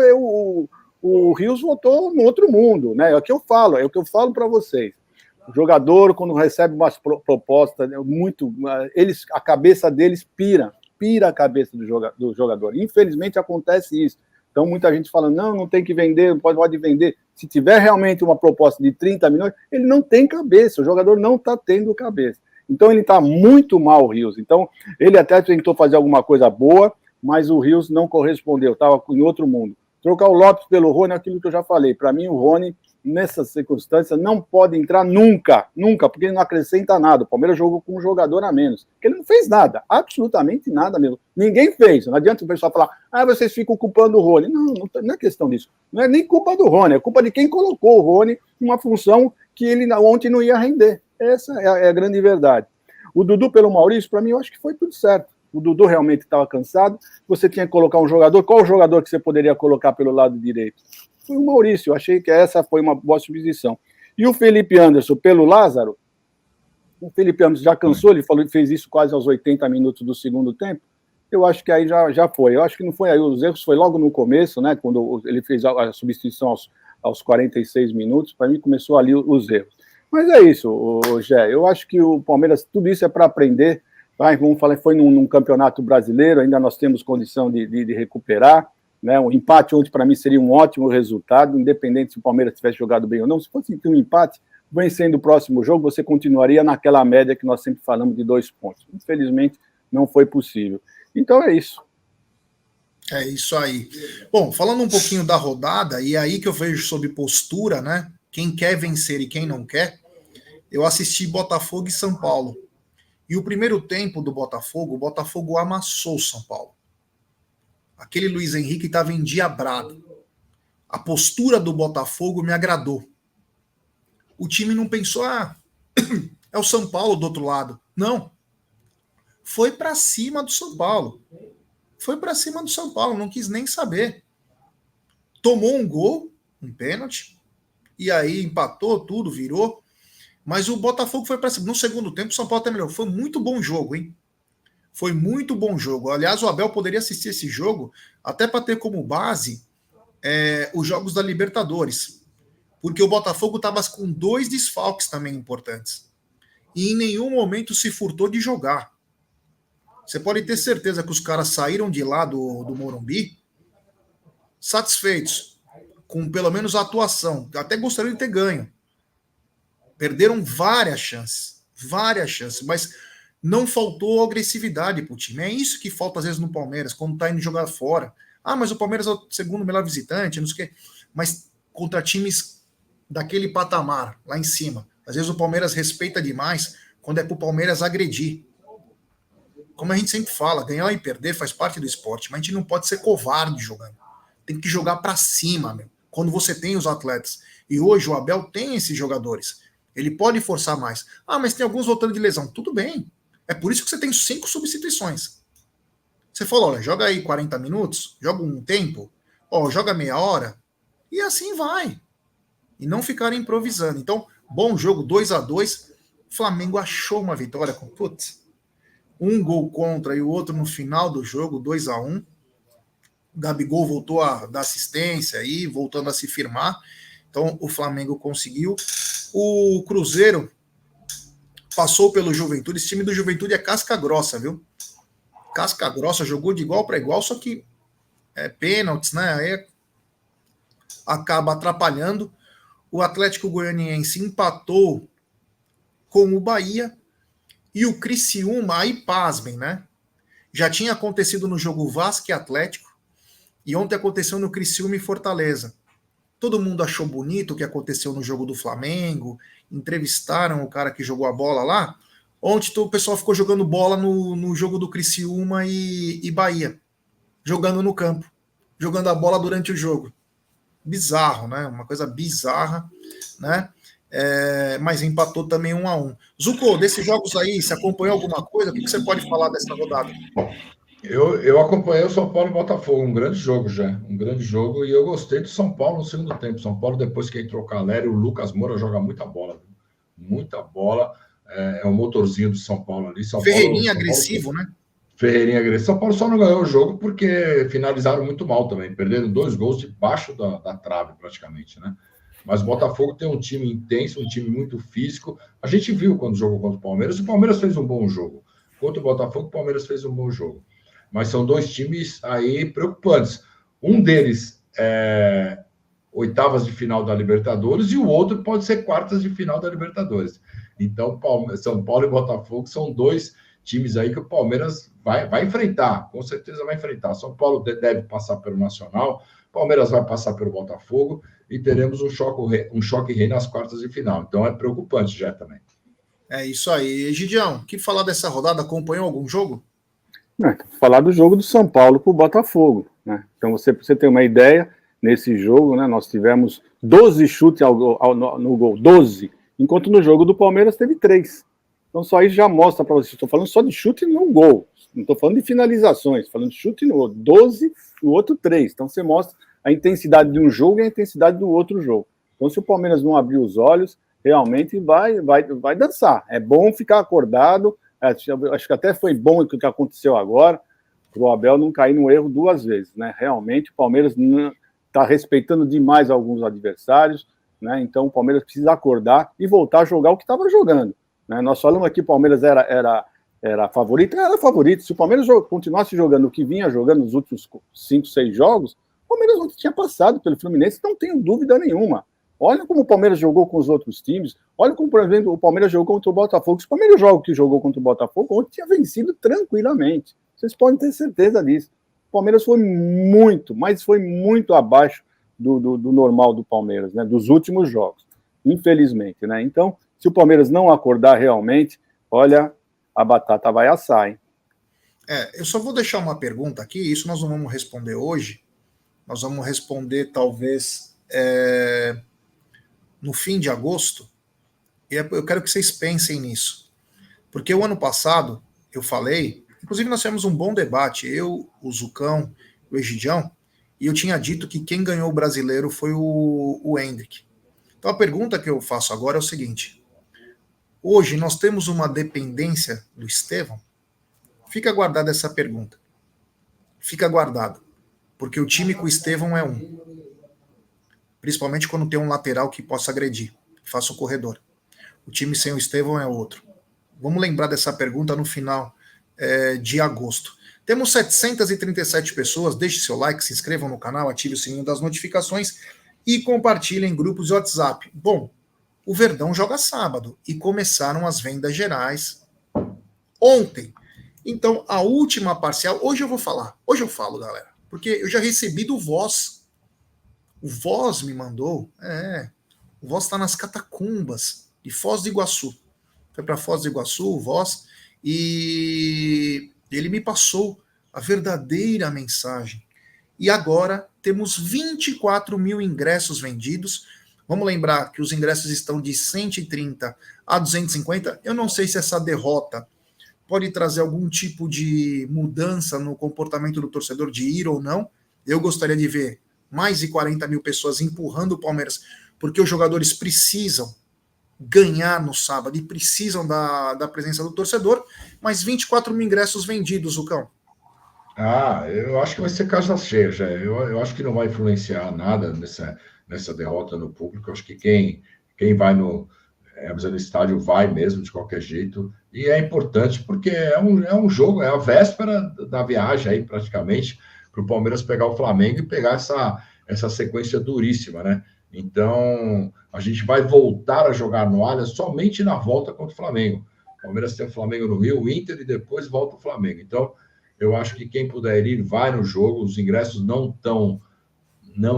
o Rios voltou no outro mundo, né? É o que eu falo para vocês. O jogador, quando recebe uma proposta, a cabeça deles pira a cabeça do jogador. Infelizmente acontece isso. Então muita gente fala, não tem que vender, pode vender. Se tiver realmente uma proposta de 30 milhões, ele não tem cabeça, o jogador não está tendo cabeça. Então ele está muito mal, o Rios. Então ele até tentou fazer alguma coisa boa, mas o Rios não correspondeu, estava em outro mundo. Trocar o Lopes pelo Rony, aquilo que eu já falei. Para mim, o Rony, nessas circunstâncias, não pode entrar nunca, porque ele não acrescenta nada. O Palmeiras jogou com um jogador a menos. Ele não fez nada, absolutamente nada mesmo. Ninguém fez. Não adianta o pessoal falar, vocês ficam culpando o Rony. Não é questão disso. Não é nem culpa do Rony, é culpa de quem colocou o Rony numa função que ele ontem não ia render. Essa é a grande verdade. O Dudu pelo Maurício, para mim, eu acho que foi tudo certo. O Dudu realmente estava cansado. Você tinha que colocar um jogador. Qual o jogador que você poderia colocar pelo lado direito? foi o Maurício. Eu achei que essa foi uma boa substituição. E o Felipe Anderson pelo Lázaro, o Felipe Anderson já cansou, ele falou que fez isso quase aos 80 minutos do segundo tempo. Eu acho que aí já foi. Eu acho que não foi aí. Os erros foi logo no começo, né? Quando ele fez a substituição aos 46 minutos, para mim começou ali os erros. Mas é isso, Gé. Eu acho que o Palmeiras, tudo isso é para aprender. Vai, vamos falar, foi num campeonato brasileiro, ainda nós temos condição de recuperar. Né? Um empate ontem, para mim, seria um ótimo resultado, independente se o Palmeiras tivesse jogado bem ou não. Se fosse um empate, vencendo o próximo jogo, você continuaria naquela média que nós sempre falamos de 2 pontos. Infelizmente, não foi possível. Então é isso. É isso aí. Bom, falando um pouquinho da rodada, e aí que eu vejo sobre postura, né? Quem quer vencer e quem não quer, eu assisti Botafogo e São Paulo. E o primeiro tempo do Botafogo, o Botafogo amassou o São Paulo. Aquele Luiz Henrique estava endiabrado. A postura do Botafogo me agradou. O time não pensou, é o São Paulo do outro lado. Não. Foi para cima do São Paulo. Foi para cima do São Paulo, não quis nem saber. Tomou um gol, um pênalti, e aí empatou tudo, virou. Mas o Botafogo foi para cima. No segundo tempo, o São Paulo até melhorou. Foi muito bom jogo, hein? Foi muito bom jogo. Aliás, o Abel poderia assistir esse jogo até para ter como base os jogos da Libertadores. Porque o Botafogo estava com 2 desfalques também importantes. E em nenhum momento se furtou de jogar. Você pode ter certeza que os caras saíram de lá do Morumbi satisfeitos, com pelo menos a atuação. Até gostariam de ter ganho. Perderam várias chances, mas não faltou agressividade para o time. É isso que falta às vezes no Palmeiras, quando está indo jogar fora. Mas o Palmeiras é o segundo melhor visitante, não sei o quê. Mas contra times daquele patamar, lá em cima. Às vezes o Palmeiras respeita demais quando é para o Palmeiras agredir. Como a gente sempre fala, ganhar e perder faz parte do esporte, mas a gente não pode ser covarde jogando. Tem que jogar para cima, meu. Quando você tem os atletas. E hoje o Abel tem esses jogadores. Ele pode forçar mais. Mas tem alguns voltando de lesão. Tudo bem. É por isso que você tem 5 substituições. Você falou, olha, joga aí 40 minutos, joga um tempo, joga meia hora, e assim vai. E não ficar improvisando. Então, bom jogo, 2-2. Flamengo achou uma vitória com, um gol contra e o outro no final do jogo, 2-1. Gabigol voltou a dar assistência aí, voltando a se firmar. Então, o Flamengo conseguiu. O Cruzeiro passou pelo Juventude. Esse time do Juventude é casca grossa, viu? Casca grossa, jogou de igual para igual, só que pênaltis, né? Aí acaba atrapalhando. O Atlético Goianiense empatou com o Bahia. E o Criciúma, aí pasmem, né? Já tinha acontecido no jogo Vasco e Atlético. E ontem aconteceu no Criciúma e Fortaleza. Todo mundo achou bonito o que aconteceu no jogo do Flamengo. Entrevistaram o cara que jogou a bola lá. Ontem o pessoal ficou jogando bola no jogo do Criciúma e Bahia. Jogando no campo. Jogando a bola durante o jogo. Bizarro, né? Uma coisa bizarra, né? Mas empatou também 1-1. Zucco, desses jogos aí, você acompanhou alguma coisa? O que você pode falar dessa rodada? Eu acompanhei o São Paulo e Botafogo, um grande jogo já, um grande jogo, e eu gostei do São Paulo no segundo tempo. São Paulo, depois que entrou o Caleri, o Lucas Moura joga muita bola, é o motorzinho do São Paulo ali. Ferreirinha agressivo, né? Ferreirinha agressivo. São Paulo só não ganhou o jogo porque finalizaram muito mal também, perderam 2 gols debaixo da trave praticamente, né? Mas o Botafogo tem um time intenso, um time muito físico. A gente viu quando jogou contra o Palmeiras fez um bom jogo. Contra o Botafogo, o Palmeiras fez um bom jogo. Mas são 2 times aí preocupantes. Um deles é oitavas de final da Libertadores e o outro pode ser quartas de final da Libertadores. Então, São Paulo e Botafogo são 2 times aí que o Palmeiras vai enfrentar, com certeza vai enfrentar. São Paulo deve passar pelo Nacional, Palmeiras vai passar pelo Botafogo e teremos um choque rei nas quartas de final. Então é preocupante já também. É isso aí. Egidião, o que falar dessa rodada? Acompanhou algum jogo? Falar do jogo do São Paulo para o Botafogo, né? Então, você ter uma ideia, nesse jogo, né, nós tivemos 12 chutes no gol, 12, enquanto no jogo do Palmeiras teve 3. Então, só isso já mostra para vocês. Estou falando só de chute no gol, não estou falando de finalizações, falando de chute no gol, 12 e o outro 3. Então, você mostra a intensidade de um jogo e a intensidade do outro jogo. Então, se o Palmeiras não abrir os olhos, realmente vai dançar. É bom ficar acordado. Acho que até foi bom o que aconteceu agora, para o Abel não cair no erro 2 vezes, né? Realmente, o Palmeiras está respeitando demais alguns adversários, né? Então, o Palmeiras precisa acordar e voltar a jogar o que estava jogando, né? Nós falamos aqui que o Palmeiras era favorito, era favorito. Se o Palmeiras continuasse jogando o que vinha jogando nos últimos 5, 6 jogos, o Palmeiras não tinha passado pelo Fluminense, não tenho dúvida nenhuma. Olha como o Palmeiras jogou com os outros times. Olha como, por exemplo, o Palmeiras jogou contra o Botafogo. Se o Palmeiras joga que jogou contra o Botafogo, ontem tinha vencido tranquilamente. Vocês podem ter certeza disso. O Palmeiras foi muito, mas foi muito abaixo do normal do Palmeiras, né? Dos últimos jogos, infelizmente, né? Então, se o Palmeiras não acordar realmente, olha, a batata vai assar, hein? Eu só vou deixar uma pergunta aqui. Isso nós não vamos responder hoje. Nós vamos responder, talvez, no fim de agosto, e eu quero que vocês pensem nisso. Porque o ano passado, eu falei, inclusive nós tivemos um bom debate, eu, o Zucão, o Egidião, e eu tinha dito que quem ganhou o brasileiro foi o Hendrick. Então a pergunta que eu faço agora é o seguinte: hoje nós temos uma dependência do Estevão? Fica guardada essa pergunta. Fica guardado. Porque o time com o Estevão é um. Principalmente quando tem um lateral que possa agredir, que faça o corredor. O time sem o Estevão é outro. Vamos lembrar dessa pergunta no final de agosto. Temos 737 pessoas. Deixe seu like, se inscrevam no canal, ative o sininho das notificações e compartilhem em grupos de WhatsApp. Bom, o Verdão joga sábado e começaram as vendas gerais ontem. Então, a última parcial, hoje eu falo, galera, porque eu já recebi do Voz. O Voz me mandou, o Voz está nas catacumbas de Foz do Iguaçu. Foi para Foz do Iguaçu, o Voz, e ele me passou a verdadeira mensagem. E agora temos 24 mil ingressos vendidos. Vamos lembrar que os ingressos estão de 130 a 250. Eu não sei se essa derrota pode trazer algum tipo de mudança no comportamento do torcedor de ir ou não. Eu gostaria de ver mais de 40 mil pessoas empurrando o Palmeiras, porque os jogadores precisam ganhar no sábado e precisam da presença do torcedor, mas 24 mil ingressos vendidos, Lucão. Eu acho que vai ser casa cheia, já. Eu acho que não vai influenciar nada nessa derrota no público. Eu acho que quem vai no estádio vai mesmo, de qualquer jeito. E é importante porque é um jogo, é a véspera da viagem aí, praticamente, para o Palmeiras pegar o Flamengo e pegar essa sequência duríssima, né? Então, a gente vai voltar a jogar no Allianz somente na volta contra o Flamengo. O Palmeiras tem o Flamengo no Rio, o Inter, e depois volta o Flamengo. Então, eu acho que quem puder ir, vai no jogo. Os ingressos não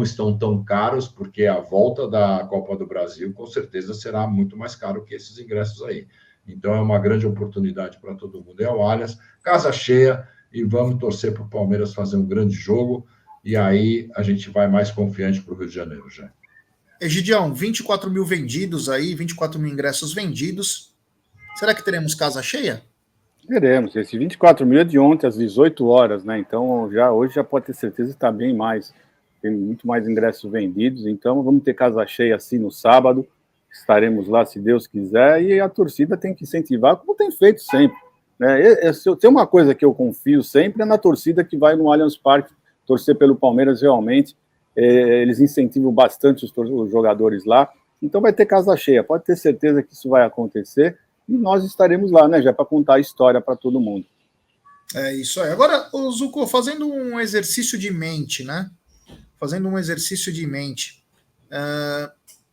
estão tão caros, porque a volta da Copa do Brasil, com certeza, será muito mais caro que esses ingressos aí. Então, é uma grande oportunidade para todo mundo. É o Allianz, casa cheia, e vamos torcer para o Palmeiras fazer um grande jogo, e aí a gente vai mais confiante para o Rio de Janeiro já. Egidião, 24 mil vendidos aí, 24 mil ingressos vendidos. Será que teremos casa cheia? Teremos. Esse 24 mil é de ontem, às 18 horas, né? Então, hoje já pode ter certeza que está bem mais. Tem muito mais ingressos vendidos, então vamos ter casa cheia assim no sábado. Estaremos lá, se Deus quiser, e a torcida tem que incentivar, como tem feito sempre. Né? Tem uma coisa que eu confio sempre, é na torcida que vai no Allianz Parque torcer pelo Palmeiras realmente. Eles incentivam bastante os jogadores lá, então vai ter casa cheia, pode ter certeza que isso vai acontecer, e nós estaremos lá, né, já para contar a história para todo mundo. É isso aí. Agora, Zucco, fazendo um exercício de mente, né?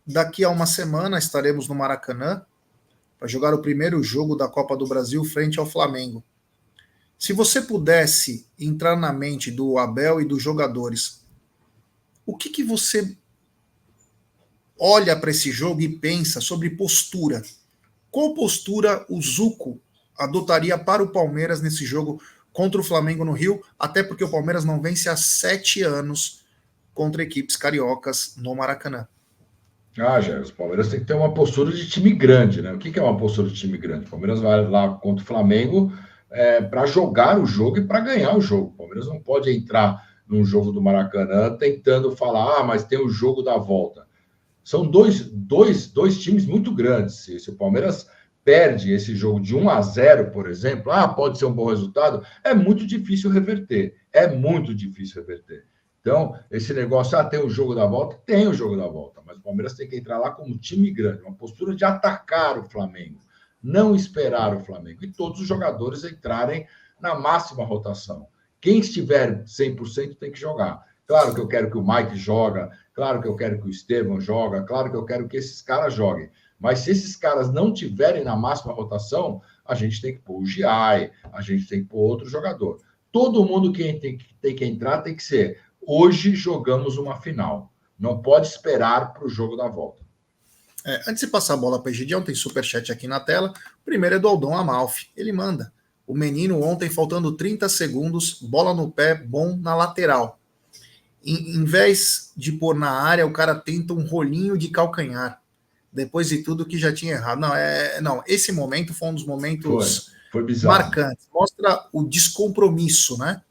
Daqui a uma semana estaremos no Maracanã para jogar o primeiro jogo da Copa do Brasil frente ao Flamengo. Se você pudesse entrar na mente do Abel e dos jogadores, o que você olha para esse jogo e pensa sobre postura? Qual postura o Zucco adotaria para o Palmeiras nesse jogo contra o Flamengo no Rio? Até porque o Palmeiras não vence há 7 anos contra equipes cariocas no Maracanã. Jair, os Palmeiras tem que ter uma postura de time grande, né? O que é uma postura de time grande? O Palmeiras vai lá contra o Flamengo para jogar o jogo e para ganhar o jogo. O Palmeiras não pode entrar num jogo do Maracanã, tentando falar, mas tem o jogo da volta. São dois times muito grandes. Se o Palmeiras perde esse jogo de 1-0, por exemplo, pode ser um bom resultado, é muito difícil reverter. É muito difícil reverter. Então, esse negócio, tem o jogo da volta? Tem o jogo da volta, mas o Palmeiras tem que entrar lá como time grande, uma postura de atacar o Flamengo, não esperar o Flamengo. E todos os jogadores entrarem na máxima rotação. Quem estiver 100% tem que jogar. Claro que eu quero que o Mike joga, claro que eu quero que o Estevão joga, claro que eu quero que esses caras joguem. Mas se esses caras não tiverem na máxima rotação, a gente tem que pôr o Giai, a gente tem que pôr outro jogador. Todo mundo que tem que entrar tem que ser: hoje jogamos uma final. Não pode esperar para o jogo da volta. Antes de passar a bola para o Egidião, tem superchat aqui na tela. O primeiro é do Aldão Amalfi. Ele manda: o menino ontem, faltando 30 segundos, bola no pé, bom na lateral. Em vez de pôr na área, o cara tenta um rolinho de calcanhar. Depois de tudo que já tinha errado. Não, esse momento foi um dos momentos foi bizarro, marcantes. Mostra o descompromisso, né?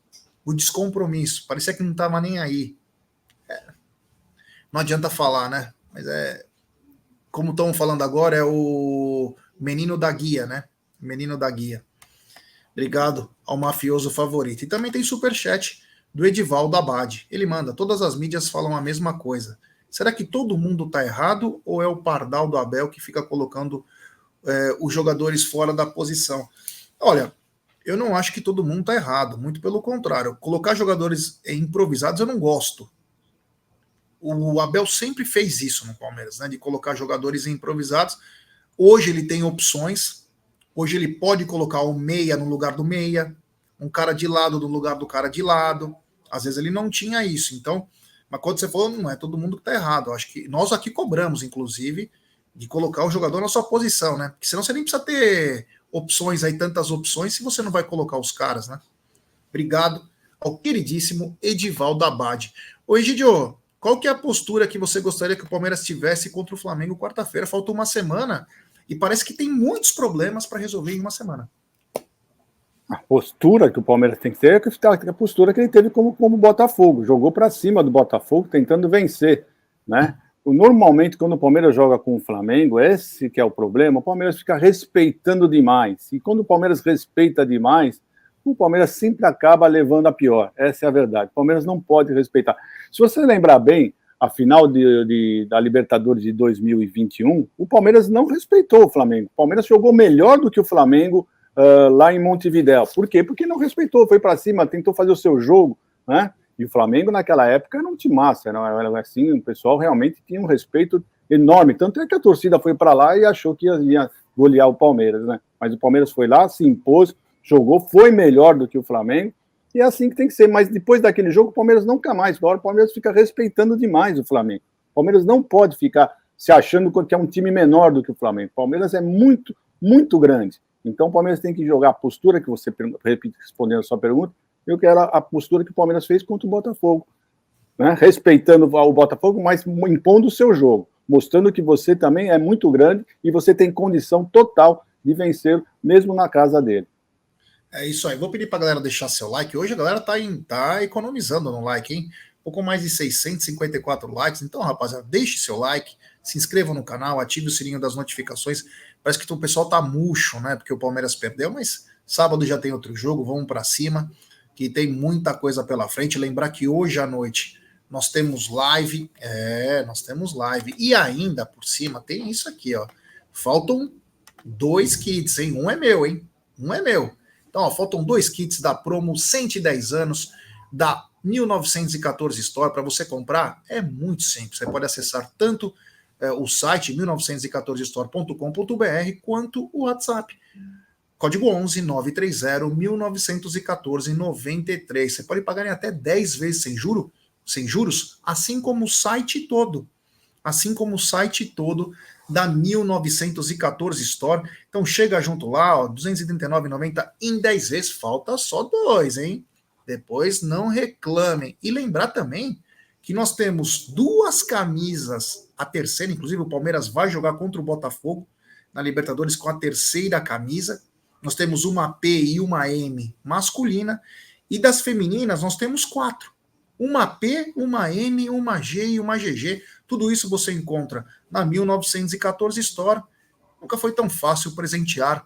O descompromisso. Parecia que não estava nem aí. Não adianta falar, né? Mas como estão falando agora, é o menino da guia, né? Menino da guia. Obrigado ao mafioso favorito. E também tem superchat do Edivaldo Abad. Ele manda: todas as mídias falam a mesma coisa. Será que todo mundo está errado ou é o pardal do Abel que fica colocando os jogadores fora da posição? Olha, eu não acho que todo mundo está errado, muito pelo contrário. Colocar jogadores improvisados eu não gosto. O Abel sempre fez isso no Palmeiras, né, de colocar jogadores improvisados. Hoje ele tem opções, hoje ele pode colocar o meia no lugar do meia, um cara de lado no lugar do cara de lado. Às vezes ele não tinha isso, então... Mas quando você falou, não é todo mundo que está errado. Eu acho que nós aqui cobramos, inclusive, de colocar o jogador na sua posição, né? Porque senão você nem precisa ter opções aí, tantas opções, se você não vai colocar os caras, né? Obrigado ao queridíssimo Edivaldo Abad. Ô, Egidio, qual que é a postura que você gostaria que o Palmeiras tivesse contra o Flamengo quarta-feira? Falta uma semana e parece que tem muitos problemas para resolver em uma semana. A postura que o Palmeiras tem que ter é a postura que ele teve como Botafogo. Jogou para cima do Botafogo, tentando vencer, né? Normalmente, quando o Palmeiras joga com o Flamengo, esse que é o problema, o Palmeiras fica respeitando demais. E quando o Palmeiras respeita demais, o Palmeiras sempre acaba levando a pior. Essa é a verdade. O Palmeiras não pode respeitar. Se você lembrar bem, a final da Libertadores de 2021, o Palmeiras não respeitou o Flamengo. O Palmeiras jogou melhor do que o Flamengo lá em Montevidéu. Por quê? Porque não respeitou, foi para cima, tentou fazer o seu jogo, né? E o Flamengo, naquela época, era um timaço, era assim, o pessoal realmente tinha um respeito enorme. Tanto é que a torcida foi para lá e achou que ia golear o Palmeiras, né? Mas o Palmeiras foi lá, se impôs, jogou, foi melhor do que o Flamengo, e é assim que tem que ser. Mas depois daquele jogo, o Palmeiras nunca mais. Agora o Palmeiras fica respeitando demais o Flamengo. O Palmeiras não pode ficar se achando que é um time menor do que o Flamengo. O Palmeiras é muito, muito grande. Então o Palmeiras tem que jogar a postura que você, respondendo a sua pergunta, eu quero a postura que o Palmeiras fez contra o Botafogo, né? Respeitando o Botafogo, mas impondo o seu jogo, mostrando que você também é muito grande e você tem condição total de vencer, mesmo na casa dele. É isso aí. Vou pedir para a galera deixar seu like. Hoje a galera tá economizando no like, hein? Um pouco mais de 654 likes. Então, rapaziada, deixe seu like, se inscreva no canal, ative o sininho das notificações. Parece que o pessoal tá murcho, né? Porque o Palmeiras perdeu, mas sábado já tem outro jogo, vamos para cima, que tem muita coisa pela frente. Lembrar que hoje à noite nós temos live, nós temos live. E ainda, por cima, tem isso aqui, ó. Faltam 2 kits, hein? Um é meu, hein? Um é meu. Então, ó, faltam 2 kits da promo 110 anos da 1914 Store para você comprar. É muito simples. Você pode acessar tanto o site 1914store.com.br quanto o WhatsApp. Código 11 930 1914 93. Você pode pagar em até 10 vezes sem juros, assim como o site todo. Assim como o site todo da 1914 Store. Então chega junto lá, ó, R$ 239,90 em 10 vezes. Falta só 2, hein? Depois não reclamem. E lembrar também que nós temos 2 camisas, a terceira, inclusive o Palmeiras vai jogar contra o Botafogo na Libertadores com a terceira camisa. Nós temos uma P e uma M masculina, e das femininas nós temos 4. uma P, uma M, uma G e uma GG. Tudo isso você encontra na 1914 Store. Nunca foi tão fácil presentear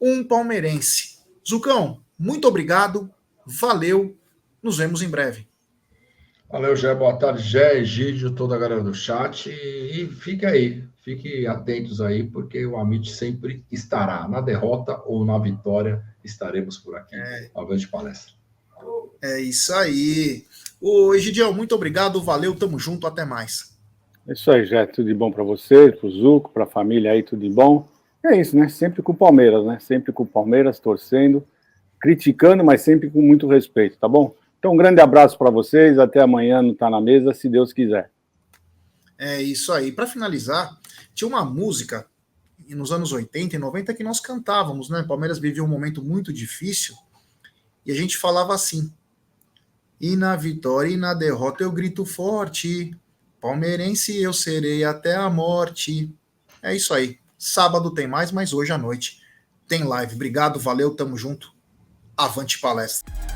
um palmeirense. Zucão, muito obrigado, valeu, nos vemos em breve. Valeu, Gé. Boa tarde, Gé, Egídio, toda a galera do chat. E fique aí, fiquem atentos aí, porque o Amit sempre estará. Na derrota ou na vitória, estaremos por aqui. Avante palestra. É isso aí. Ô, Egidiel, muito obrigado, valeu, tamo junto, até mais. É isso aí, Jé, tudo de bom para você, para o Zuco, para a família aí, tudo de bom. É isso, né? Sempre com o Palmeiras, né? Sempre com o Palmeiras, torcendo, criticando, mas sempre com muito respeito, tá bom? Então, um grande abraço para vocês, até amanhã no Tá Na Mesa, se Deus quiser. É isso aí. Para finalizar, tinha uma música nos anos 80 e 90 que nós cantávamos, né? Palmeiras vivia um momento muito difícil e a gente falava assim: e na vitória e na derrota eu grito forte, palmeirense eu serei até a morte. É isso aí. Sábado tem mais, mas hoje à noite tem live. Obrigado, valeu, tamo junto. Avante palestra.